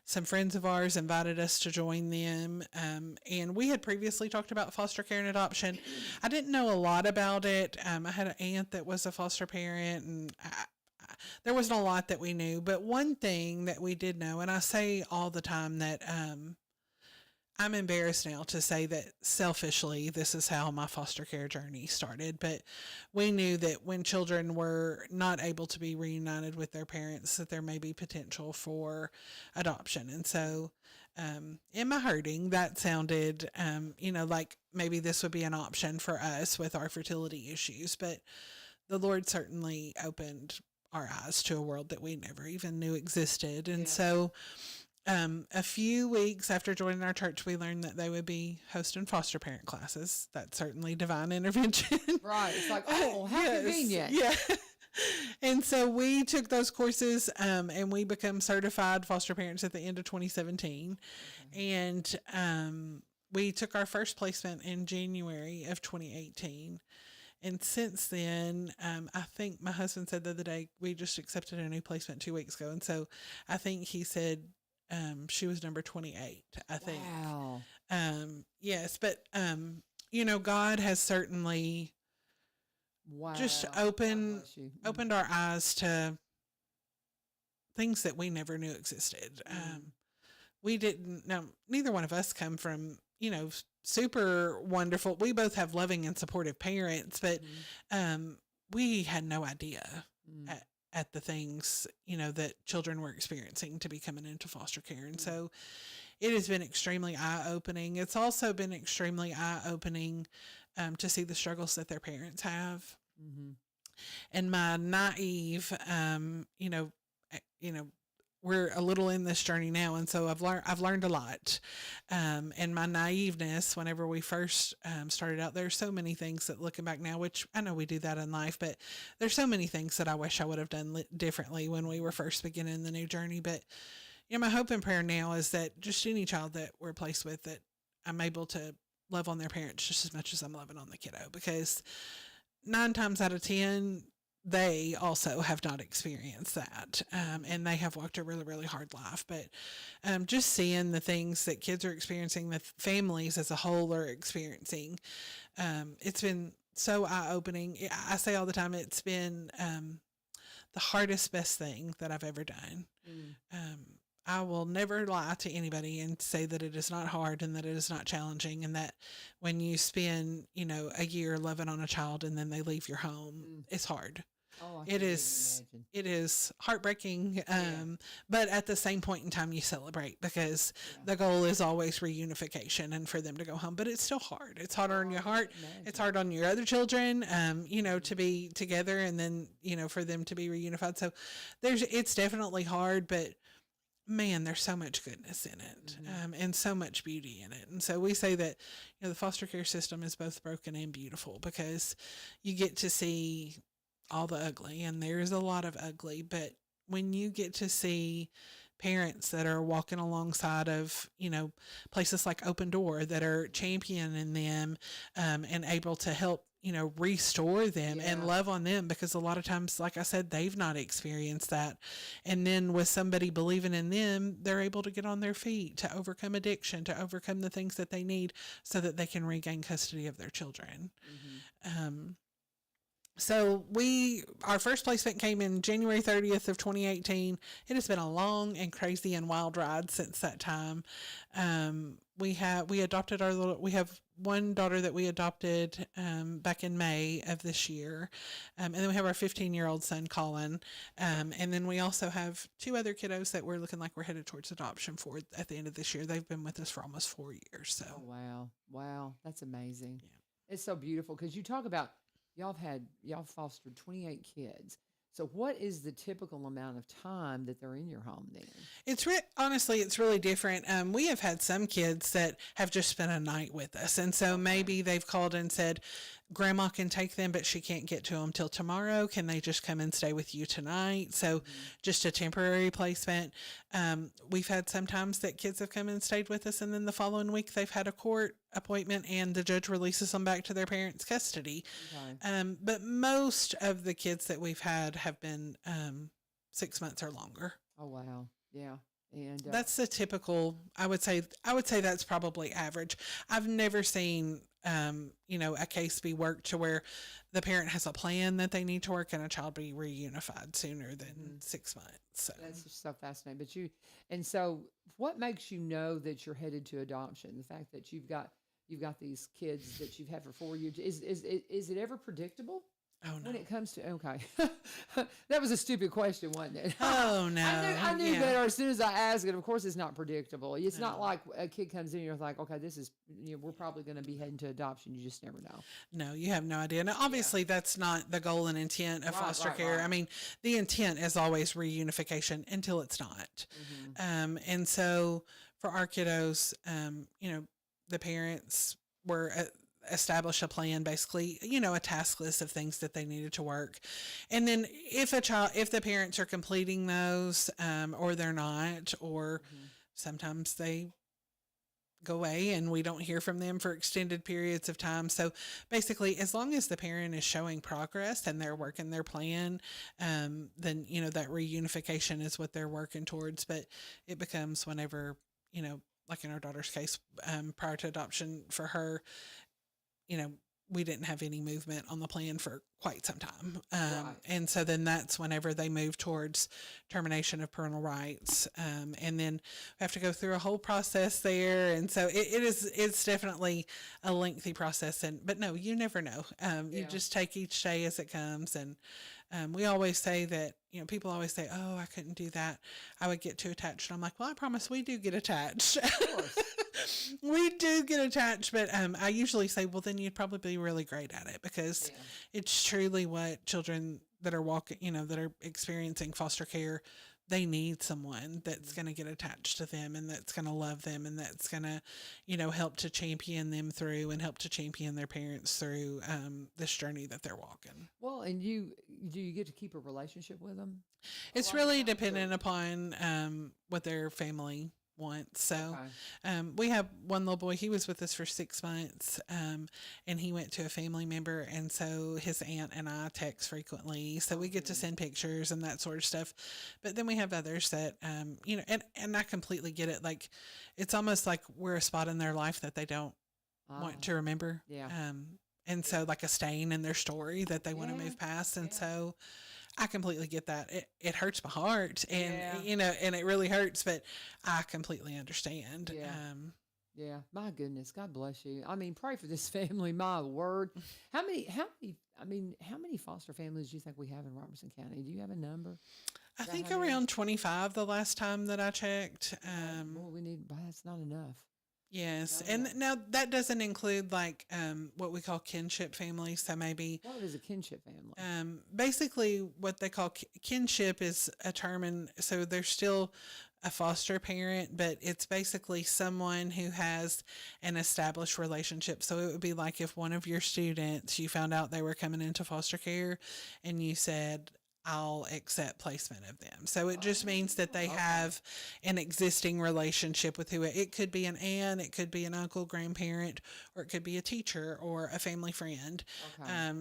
[SPEAKER 2] some friends of ours invited us to join them, and we had previously talked about foster care and adoption. I didn't know a lot about it. I had an aunt that was a foster parent, and there wasn't a lot that we knew, but one thing that we did know, and I say all the time that I'm embarrassed now to say that selfishly, this is how my foster care journey started. But we knew that when children were not able to be reunited with their parents, that there may be potential for adoption. And so, in my hurting, that sounded, like maybe this would be an option for us with our fertility issues. But the Lord certainly opened our eyes to a world that we never even knew existed. And so, a few weeks after joining our church, we learned that they would be hosting foster parent classes. That's certainly divine intervention.
[SPEAKER 1] Right. It's like, oh, how convenient.
[SPEAKER 2] Yeah. And so we took those courses, and we become certified foster parents at the end of 2017. And we took our first placement in January of 2018. And since then, I think my husband said the other day, we just accepted a new placement 2 weeks ago. And so I think he said, she was number 28, I think.
[SPEAKER 1] Wow.
[SPEAKER 2] Yes, but, God has certainly just opened our eyes to things that we never knew existed. We didn't, now, neither one of us come from, super wonderful. We both have loving and supportive parents, but we had no idea at the things, that children were experiencing to be coming into foster care. And so it has been extremely eye-opening. It's also been extremely eye-opening to see the struggles that their parents have. And my naive, we're a little in this journey now, and so I've learned a lot. And my naiveness, whenever we first started out, there's so many things that, looking back now, which I know we do that in life, but there's so many things that I wish I would have done differently when we were first beginning the new journey. But my hope and prayer now is that just any child that we're placed with, that I'm able to love on their parents just as much as I'm loving on the kiddo, because 9 times out of 10, they also have not experienced that. And they have walked a really, really hard life. But just seeing the things that kids are experiencing, that families as a whole are experiencing, it's been so eye-opening. I say all the time, it's been the hardest, best thing that I've ever done. I will never lie to anybody and say that it is not hard and that it is not challenging, and that when you spend, a year loving on a child and then they leave your home, it's hard.
[SPEAKER 1] Oh,
[SPEAKER 2] it is heartbreaking. But at the same point in time, you celebrate, because the goal is always reunification and for them to go home. But it's still hard. It's harder on your heart. It's hard on your other children, to be together and then, for them to be reunified. So it's definitely hard, but man, there's so much goodness in it, and so much beauty in it. And so we say that, the foster care system is both broken and beautiful, because you get to see all the ugly, and there's a lot of ugly, but when you get to see parents that are walking alongside of, places like Open Door that are championing them, and able to help, restore them and love on them, because a lot of times, like I said, they've not experienced that. And then with somebody believing in them, they're able to get on their feet, to overcome addiction, to overcome the things that they need so that they can regain custody of their children. So our first placement came in January 30th of 2018. It has been a long and crazy and wild ride since that time. We adopted we have one daughter that we adopted back in May of this year. And then we have our 15-year-old son, Colin. And then we also have 2 other kiddos that we're looking like we're headed towards adoption for at the end of this year. They've been with us for almost 4 years. So.
[SPEAKER 1] Oh, wow. Wow. That's amazing. Yeah. It's so beautiful, because you talk about, y'all fostered 28 kids. So what is the typical amount of time that they're in your home then?
[SPEAKER 2] Honestly, it's really different. We have had some kids that have just spent a night with us. And so maybe they've called and said, Grandma can take them, but she can't get to them till tomorrow. Can they just come and stay with you tonight? So just a temporary placement. We've had sometimes that kids have come and stayed with us, and then the following week they've had a court appointment and the judge releases them back to their parents' custody. Okay. But most of the kids that we've had have been 6 months or longer.
[SPEAKER 1] Oh, wow. Yeah. And
[SPEAKER 2] that's the typical, I would say that's probably average. I've never seen, a case be worked to where the parent has a plan that they need to work and a child be reunified sooner than 6 months. So.
[SPEAKER 1] That's just so fascinating. So what makes you know that you're headed to adoption? The fact that you've got these kids that you've had for 4 years, is it ever predictable?
[SPEAKER 2] Oh, no.
[SPEAKER 1] When it comes to, okay. That was a stupid question, wasn't it?
[SPEAKER 2] Oh, no.
[SPEAKER 1] I knew better as soon as I asked it. Of course, it's not predictable. It's not like a kid comes in and you're like, okay, this is, we're probably going to be heading to adoption. You just never know.
[SPEAKER 2] No, you have no idea. Now, obviously, that's not the goal and intent of foster care. Right. I mean, the intent is always reunification until it's not. And so for our kiddos, the parents were establish a plan, basically, a task list of things that they needed to work. And then if the parents are completing those, or they're not, or sometimes they go away and we don't hear from them for extended periods of time. So basically, as long as the parent is showing progress and they're working their plan, then, that reunification is what they're working towards. But it becomes whenever, like in our daughter's case, prior to adoption for her, we didn't have any movement on the plan for quite some time.
[SPEAKER 1] Right.
[SPEAKER 2] And so then that's whenever they move towards termination of parental rights. And then we have to go through a whole process there. And so it's definitely a lengthy process. But no, you never know. You just take each day as it comes. And we always say that, people always say, oh, I couldn't do that. I would get too attached. And I'm like, well, I promise we do get attached. Of course. We do get attached, but I usually say, well, then you'd probably be really great at it, because it's truly what children that are that are experiencing foster care, they need someone that's going to get attached to them, and that's going to love them, and that's going to, help to champion them through and help to champion their parents through this journey that they're walking.
[SPEAKER 1] Well, and do you get to keep a relationship with them?
[SPEAKER 2] It's really dependent upon what their family once. So we have one little boy, he was with us for 6 months, and he went to a family member, and so his aunt and I text frequently, so we get to send pictures and that sort of stuff. But then we have others that and I completely get it, like it's almost like we're a spot in their life that they don't want to remember, and so like a stain in their story that they want to move past. And so I completely get that. It hurts my heart, and and it really hurts, but I completely understand.
[SPEAKER 1] My goodness, God bless you. I mean, pray for this family. My word, how many foster families do you think we have in Robertson County? Do you have a number?
[SPEAKER 2] I think around 25 the last time that I checked.
[SPEAKER 1] Well, that's not enough.
[SPEAKER 2] Yes. And now that doesn't include like what we call kinship families. So maybe.
[SPEAKER 1] What is a kinship family?
[SPEAKER 2] Basically what they call kinship is a term, and so they're still a foster parent, but it's basically someone who has an established relationship. So it would be like if one of your students, you found out they were coming into foster care and you said, I'll accept placement of them. So it just means that they have an existing relationship with who it could be an aunt, it could be an uncle, grandparent, or it could be a teacher or a family friend.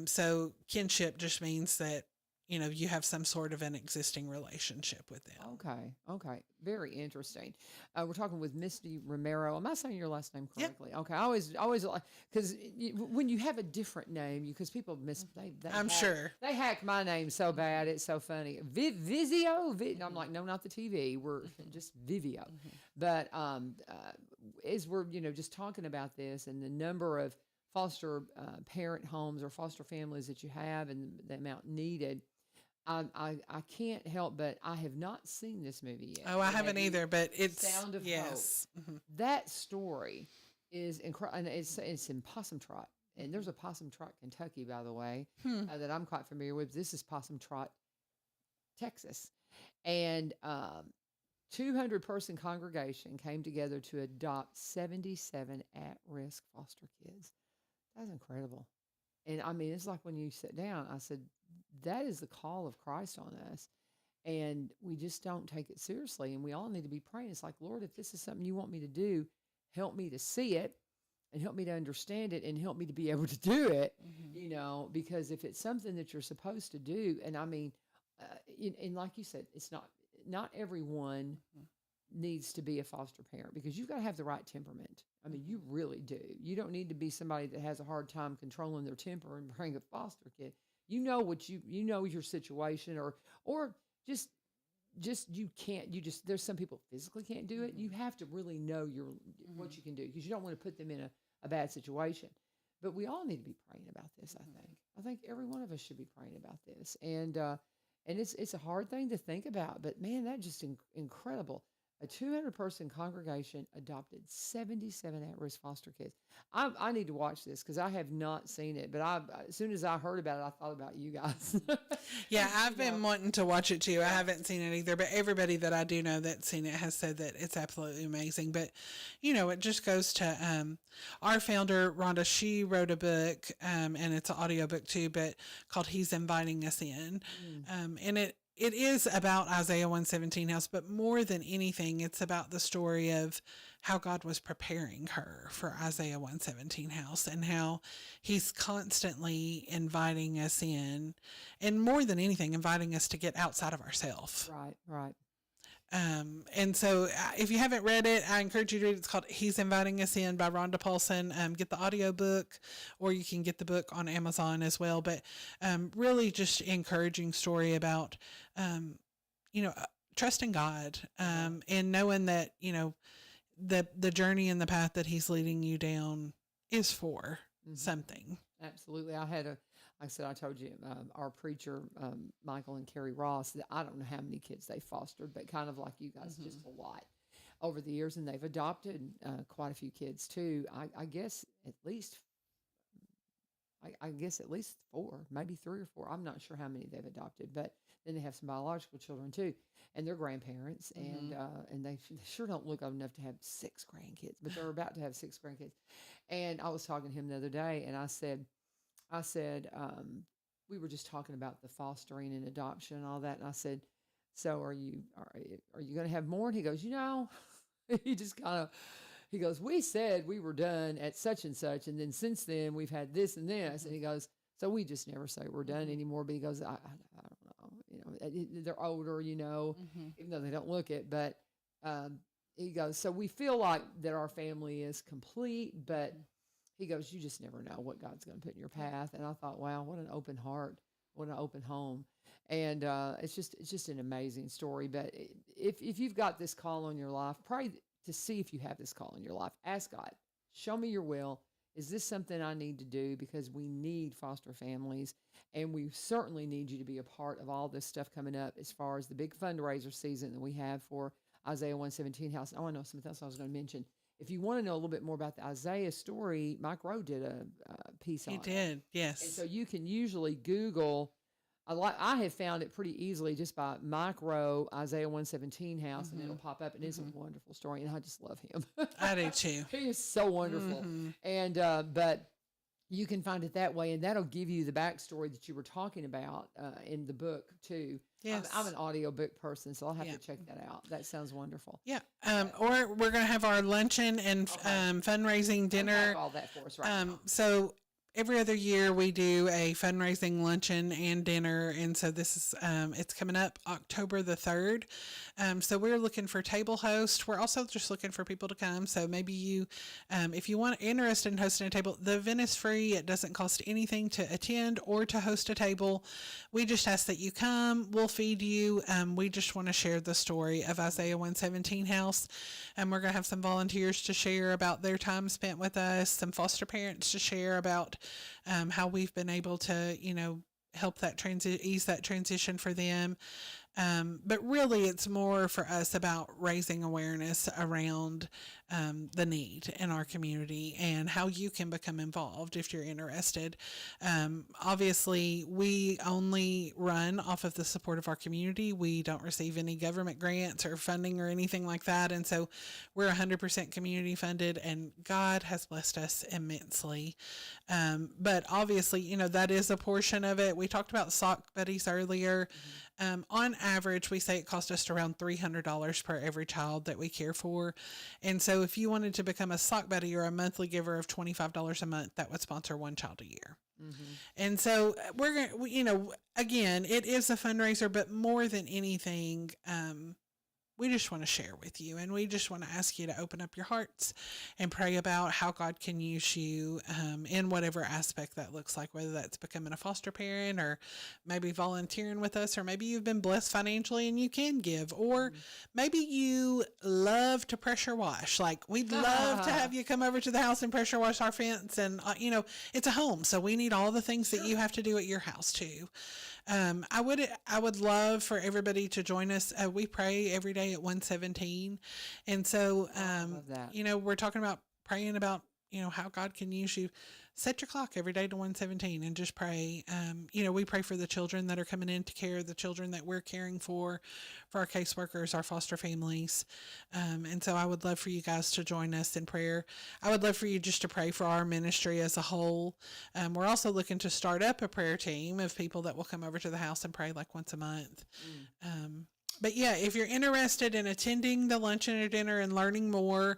[SPEAKER 2] So kinship just means that, you have some sort of an existing relationship with them.
[SPEAKER 1] Okay. Very interesting. We're talking with Misty Romero. Am I saying your last name correctly? Yep. Okay. I always because when you have a different name, because people they hack my name so bad. It's so funny. Vivio. I'm like, no, not the TV. We're just Vivio. But as we're just talking about this and the number of foster parent homes or foster families that you have and the amount needed, I can't help but I have not seen this movie yet.
[SPEAKER 2] Oh, I haven't either, but it's
[SPEAKER 1] Sound of Hope. That story is incredible, and it's in Possum Trot, and there's a Possum Trot, Kentucky, by the way, that I'm quite familiar with. This is Possum Trot, Texas, and 200-person congregation came together to adopt 77 at-risk foster kids. That's incredible. And I mean, it's like when you sit down, I said, that is the call of Christ on us. And we just don't take it seriously. And we all need to be praying. It's like, Lord, if this is something you want me to do, help me to see it and help me to understand it and help me to be able to do it, because if it's something that you're supposed to do, and I mean, and like you said, it's not everyone needs to be a foster parent, because you've got to have the right temperament. I mean, you really do. You don't need to be somebody that has a hard time controlling their temper and bring a foster kid. You know your situation, or just you can't. There's some people physically can't do it. You have to really know what you can do, because you don't want to put them in a bad situation. But we all need to be praying about this. I think every one of us should be praying about this, and it's a hard thing to think about. But man, that's just incredible. A 200-person congregation adopted 77 at-risk foster kids. I need to watch this because I have not seen it. But as soon as I heard about it, I thought about you guys.
[SPEAKER 2] Yeah, I've been wanting to watch it too. Yeah. I haven't seen it either. But everybody that I do know that's seen it has said that it's absolutely amazing. But, it just goes to our founder, Rhonda. She wrote a book, and it's an audiobook too, but called He's Inviting Us In. And it is about Isaiah 117 house, but more than anything, it's about the story of how God was preparing her for Isaiah 117 house, and how he's constantly inviting us in, and more than anything, inviting us to get outside of ourselves.
[SPEAKER 1] Right.
[SPEAKER 2] And so if you haven't read it, I encourage you to read it. It's called He's Inviting Us In by Rhonda Paulson. Get the audio book, or you can get the book on Amazon as well. But really just encouraging story about, trusting God, and knowing that, the journey and the path that he's leading you down is for something.
[SPEAKER 1] Absolutely. Like I said, I told you, our preacher, Michael and Carrie Ross, I don't know how many kids they fostered, but kind of like you guys, just a lot over the years. And they've adopted quite a few kids too. I guess at least 4, maybe 3 or 4. I'm not sure how many they've adopted, but then they have some biological children too, and they're grandparents, and they sure don't look old enough to have 6 grandkids, but they're about to have 6 grandkids. And I was talking to him the other day, and I said, we were just talking about the fostering and adoption and all that, and I said, so are you going to have more? And he goes, he just kind of. He goes, we said we were done at such and such, and then since then we've had this and this. And he goes, so we just never say we're done anymore. But he goes, I don't know, they're older, even though they don't look it. But he goes, so we feel like that our family is complete, but he goes, you just never know what God's going to put in your path. And I thought, wow, what an open heart, what an open home. And it's just an amazing story. But if you've got this call on your life, pray to see if you have this call in your life. Ask God, show me your will. Is this something I need to do? Because we need foster families, and we certainly need you to be a part of all this stuff coming up as far as the big fundraiser season that we have for Isaiah 117 House. Oh, I know something else I was going to mention. If you want to know a little bit more about the Isaiah story, Mike Rowe did a piece on it.
[SPEAKER 2] He did, yes.
[SPEAKER 1] And so you can usually Google. I have found it pretty easily just by Mike Rowe, Isaiah 117 House, and it'll pop up, and it's a wonderful story, and I just love him.
[SPEAKER 2] I do too.
[SPEAKER 1] He is so wonderful. And but you can find it that way, and that'll give you the backstory that you were talking about in the book too.
[SPEAKER 2] Yes.
[SPEAKER 1] I'm an audiobook person, so I'll have to check that out. That sounds wonderful.
[SPEAKER 2] Yeah. Or we're going to have our luncheon and fundraising dinner.
[SPEAKER 1] All that for us right now.
[SPEAKER 2] So every other year we do a fundraising luncheon and dinner. And so this is, it's coming up October the 3rd. So we're looking for table hosts. We're also just looking for people to come. So maybe you, if you want interested in hosting a table, the event is free. It doesn't cost anything to attend or to host a table. We just ask that you come. We'll feed you. We just want to share the story of Isaiah 117 House. And we're going to have some volunteers to share about their time spent with us, some foster parents to share about how we've been able to, help that ease that transition for them. But really, it's more for us about raising awareness around the need in our community and how you can become involved if you're interested. Obviously, we only run off of the support of our community. We don't receive any government grants or funding or anything like that. And so we're 100% community funded, and God has blessed us immensely. But obviously, that is a portion of it. We talked about sock buddies earlier. On average, we say it costs us around $300 per every child that we care for. And so if you wanted to become a sock buddy or a monthly giver of $25 a month, that would sponsor one child a year. And so we're going to, again, it is a fundraiser, but more than anything, we just want to share with you, and we just want to ask you to open up your hearts and pray about how God can use you in whatever aspect that looks like, whether that's becoming a foster parent or maybe volunteering with us, or maybe you've been blessed financially and you can give, or maybe you love to pressure wash. Like, we'd love to have you come over to the house and pressure wash our fence. And, it's a home, so we need all the things that you have to do at your house too. I would love for everybody to join us. We pray every day at 117. And so, we're talking about praying about, how God can use you. Set your clock every day to 117 and just pray. We pray for the children that are coming in to care, the children that we're caring for our caseworkers, our foster families. And so I would love for you guys to join us in prayer. I would love for you just to pray for our ministry as a whole. We're also looking to start up a prayer team of people that will come over to the house and pray like once a month. But yeah, if you're interested in attending the luncheon or dinner and learning more,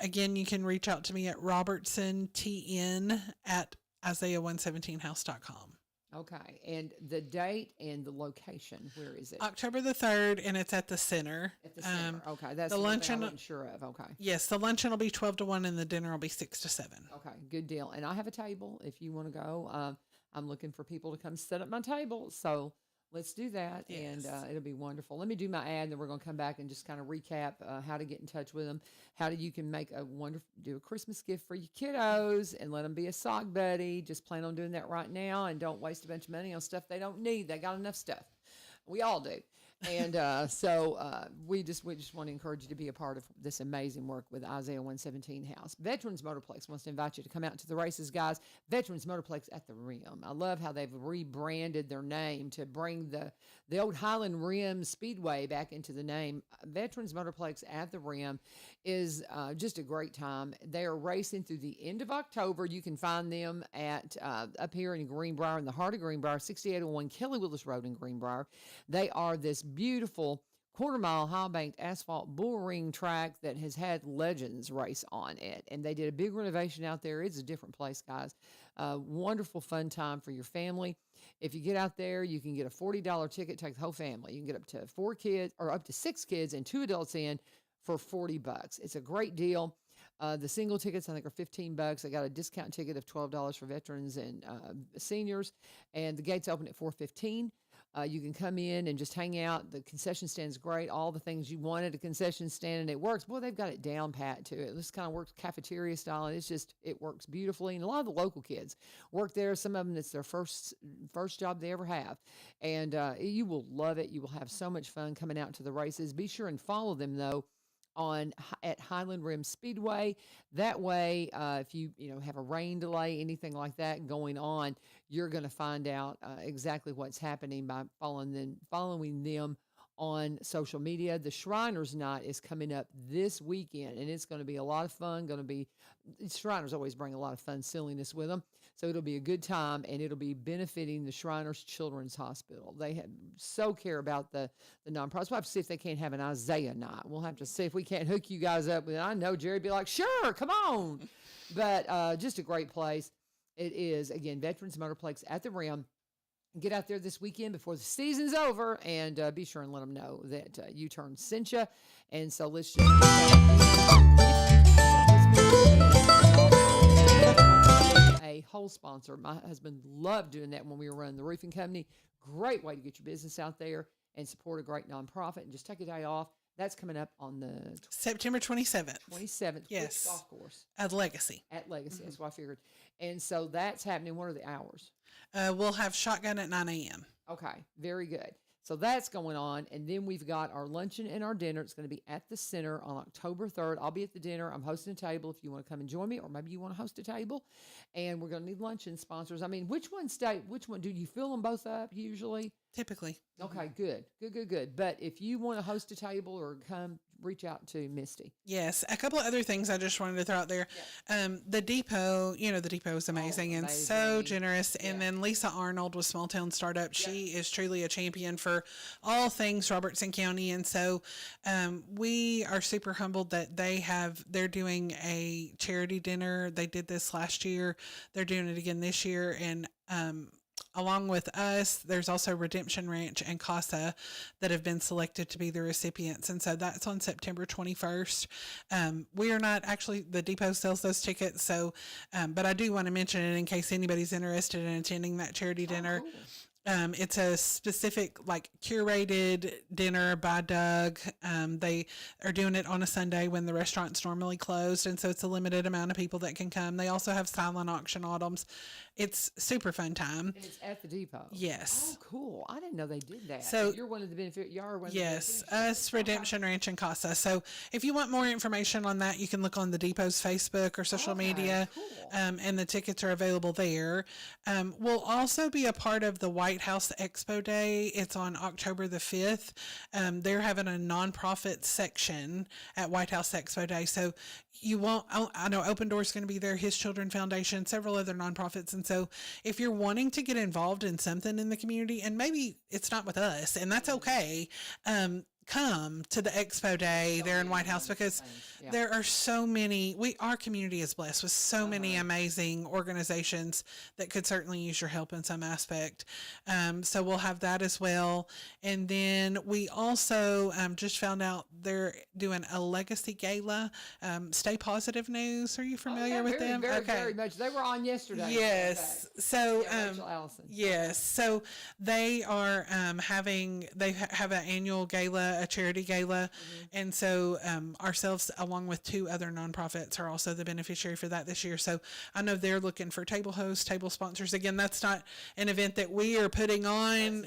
[SPEAKER 2] again, you can reach out to me at robertsontn@isaiah117house.com.
[SPEAKER 1] Okay. And the date and the location, where is it?
[SPEAKER 2] October the 3rd, and it's at the center.
[SPEAKER 1] At the center. Okay. That's
[SPEAKER 2] The
[SPEAKER 1] the one thing I
[SPEAKER 2] luncheon,
[SPEAKER 1] wasn't sure of. Okay.
[SPEAKER 2] yes, the luncheon will be 12 to 1, and the dinner will be 6 to 7.
[SPEAKER 1] Okay. Good deal. And I have a table if you want to go. I'm looking for people to come set up my table. So let's do that. And
[SPEAKER 2] Yes.
[SPEAKER 1] it'll be wonderful. Let me do my ad, and then we're going to come back and just kind of recap how to get in touch with them, how you can make a wonderful, do a Christmas gift for your kiddos and let them be a sock buddy. Just plan on doing that right now and don't waste a bunch of money on stuff they don't need. They got enough stuff. We all do. And so we just want to encourage you to be a part of this amazing work with Isaiah 117 House. Veterans Motorplex wants to invite you to come out to the races, guys. Veterans Motorplex at the Rim. I love how they've rebranded their name to bring the old Highland Rim Speedway back into the name. Veterans Motorplex at the Rim is just a great time. They are racing through the end of October. You can find them at up here in Greenbrier, in the heart of Greenbrier, 6801 Kelly Willis Road in Greenbrier. They are this beautiful quarter-mile high-banked asphalt bull ring track that has had legends race on it. And they did a big renovation out there. It's a different place, guys. Wonderful, fun time for your family. If you get out there, you can get a $40 ticket, take the whole family. You can get up to 4 kids or up to 6 kids and 2 adults in for $40. It's a great deal. The single tickets, I think, are $15. I got a discount ticket of $12 for veterans and seniors, and the gates open at 4:15. You can come in and just hang out. The concession stand is great. All the things you want at a concession stand, and it works. Boy, they've got it down pat to it. This kind of works cafeteria style, and it works beautifully. And a lot of the local kids work there. Some of them, it's their first job they ever have, and you will love it. You will have so much fun coming out to the races. Be sure and follow them though at Highland Rim Speedway. That way, if you have a rain delay, anything like that going on, you're going to find out exactly what's happening by following them on social media. The Shriners Night is coming up this weekend, and it's going to be a lot of fun. Shriners always bring a lot of fun silliness with them, so it'll be a good time, and it'll be benefiting the Shriners Children's Hospital. They so care about the nonprofits. We'll have to see if they can't have an Isaiah night. We'll have to see if we can't hook you guys up with it. I know Jerry'd be like, sure, come on. But just a great place. It is, again, Veterans Motorplex at the Rim. Get out there this weekend before the season's over, and be sure and let them know that U-Turn sent you. And so let's just a whole sponsor. My husband loved doing that when we were running the roofing company. Great way to get your business out there and support a great nonprofit and just take a day off. That's coming up on the
[SPEAKER 2] September 27th.
[SPEAKER 1] 27th.
[SPEAKER 2] Yes.
[SPEAKER 1] Golf course.
[SPEAKER 2] At Legacy.
[SPEAKER 1] At Legacy. Mm-hmm. That's what I figured. And so that's happening. What are the hours?
[SPEAKER 2] We'll have shotgun at 9 a.m.
[SPEAKER 1] Okay. Very good. So that's going on. And then we've got our luncheon and our dinner. It's going to be at the center on October 3rd. I'll be at the dinner. I'm hosting a table if you want to come and join me, or maybe you want to host a table. And we're going to need luncheon sponsors. I mean, which one do you fill them both up usually?
[SPEAKER 2] Typically.
[SPEAKER 1] Okay, good. But if you want to host a table or come, reach out to Misty.
[SPEAKER 2] Yes. A couple of other things I just wanted to throw out there. Yeah. The depot, the depot is amazing and so generous. Yeah. And then Lisa Arnold with Small Town Startup. Yeah. She is truly a champion for all things Robertson County. And so we are super humbled that they're doing a charity dinner. They did this last year. They're doing it again this year. And along with us, there's also Redemption Ranch and Casa that have been selected to be the recipients. And so that's on September 21st. We are not actually, the depot sells those tickets. So, but I do want to mention it in case anybody's interested in attending that charity dinner. Cool. It's a specific, curated dinner by Doug. They are doing it on a Sunday when the restaurant's normally closed, and so it's a limited amount of people that can come. They also have silent auction items. It's super fun time.
[SPEAKER 1] And it's at the depot.
[SPEAKER 2] Yes.
[SPEAKER 1] Oh, cool. I didn't know they did that.
[SPEAKER 2] So
[SPEAKER 1] you're one of the beneficiaries.
[SPEAKER 2] Yes, us, Redemption Ranch and Casa. So if you want more information on that, you can look on the depot's Facebook or social media. Cool. And the tickets are available there. We'll also be a part of the White House Expo Day. It's on October the 5th. They're having a nonprofit section at White House Expo Day. So I know Open Door's going to be there, His Children Foundation, several other nonprofits. And so if you're wanting to get involved in something in the community, and maybe it's not with us, and that's okay, come to the expo day there in White House, because there are so many, our community is blessed with so many amazing organizations that could certainly use your help in some aspect. So we'll have that as well. And then we also just found out they're doing a legacy gala. Stay Positive News. Are you familiar with them?
[SPEAKER 1] Very much. They were on yesterday.
[SPEAKER 2] Yes. So,
[SPEAKER 1] Rachel Allison.
[SPEAKER 2] Yes. So they are they have an annual gala, a charity gala. And so ourselves, along with 2 other nonprofits, are also the beneficiary for that this year. So I know they're looking for table hosts, table sponsors. Again, that's not an event that we are putting on.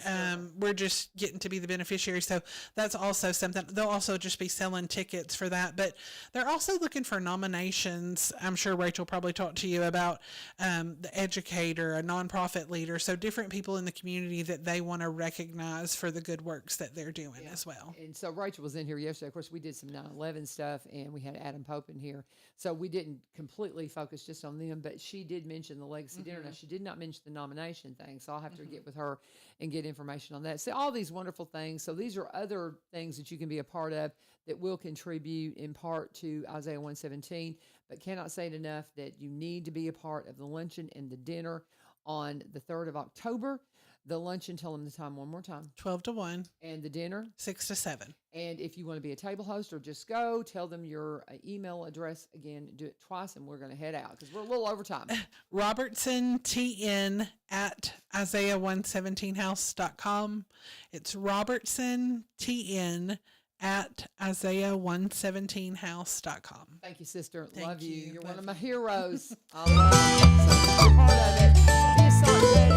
[SPEAKER 2] We're just getting to be the beneficiary. So that's also something. They'll also just be selling tickets for that. But they're also looking for nominations. I'm sure Rachel probably talked to you about the educator, a nonprofit leader. So different people in the community that they want to recognize for the good works that they're doing as well.
[SPEAKER 1] And so Rachel was in here yesterday. Of course, we did some 9/11 stuff, and we had Adam Pope in here. So we didn't completely focus just on them, but she did mention the legacy dinner. Now, she did not mention the nomination thing, so I'll have to get with her and get information on that. So all these wonderful things. So these are other things that you can be a part of that will contribute in part to Isaiah 117, but cannot say it enough that you need to be a part of the luncheon and the dinner on the 3rd of October. The luncheon, tell them the time one more time.
[SPEAKER 2] 12 to 1.
[SPEAKER 1] And the dinner?
[SPEAKER 2] 6 to 7.
[SPEAKER 1] And if you want to be a table host or just go, tell them your email address again. Do it twice, and we're going to head out because we're a little over time.
[SPEAKER 2] RobertsonTN at Isaiah117house.com. It's RobertsonTN at Isaiah117house.com.
[SPEAKER 1] Thank you, sister.
[SPEAKER 2] Thank
[SPEAKER 1] Love you. You're
[SPEAKER 2] Love
[SPEAKER 1] one of my heroes. I love you. So be a part of it. Be a sock buddy.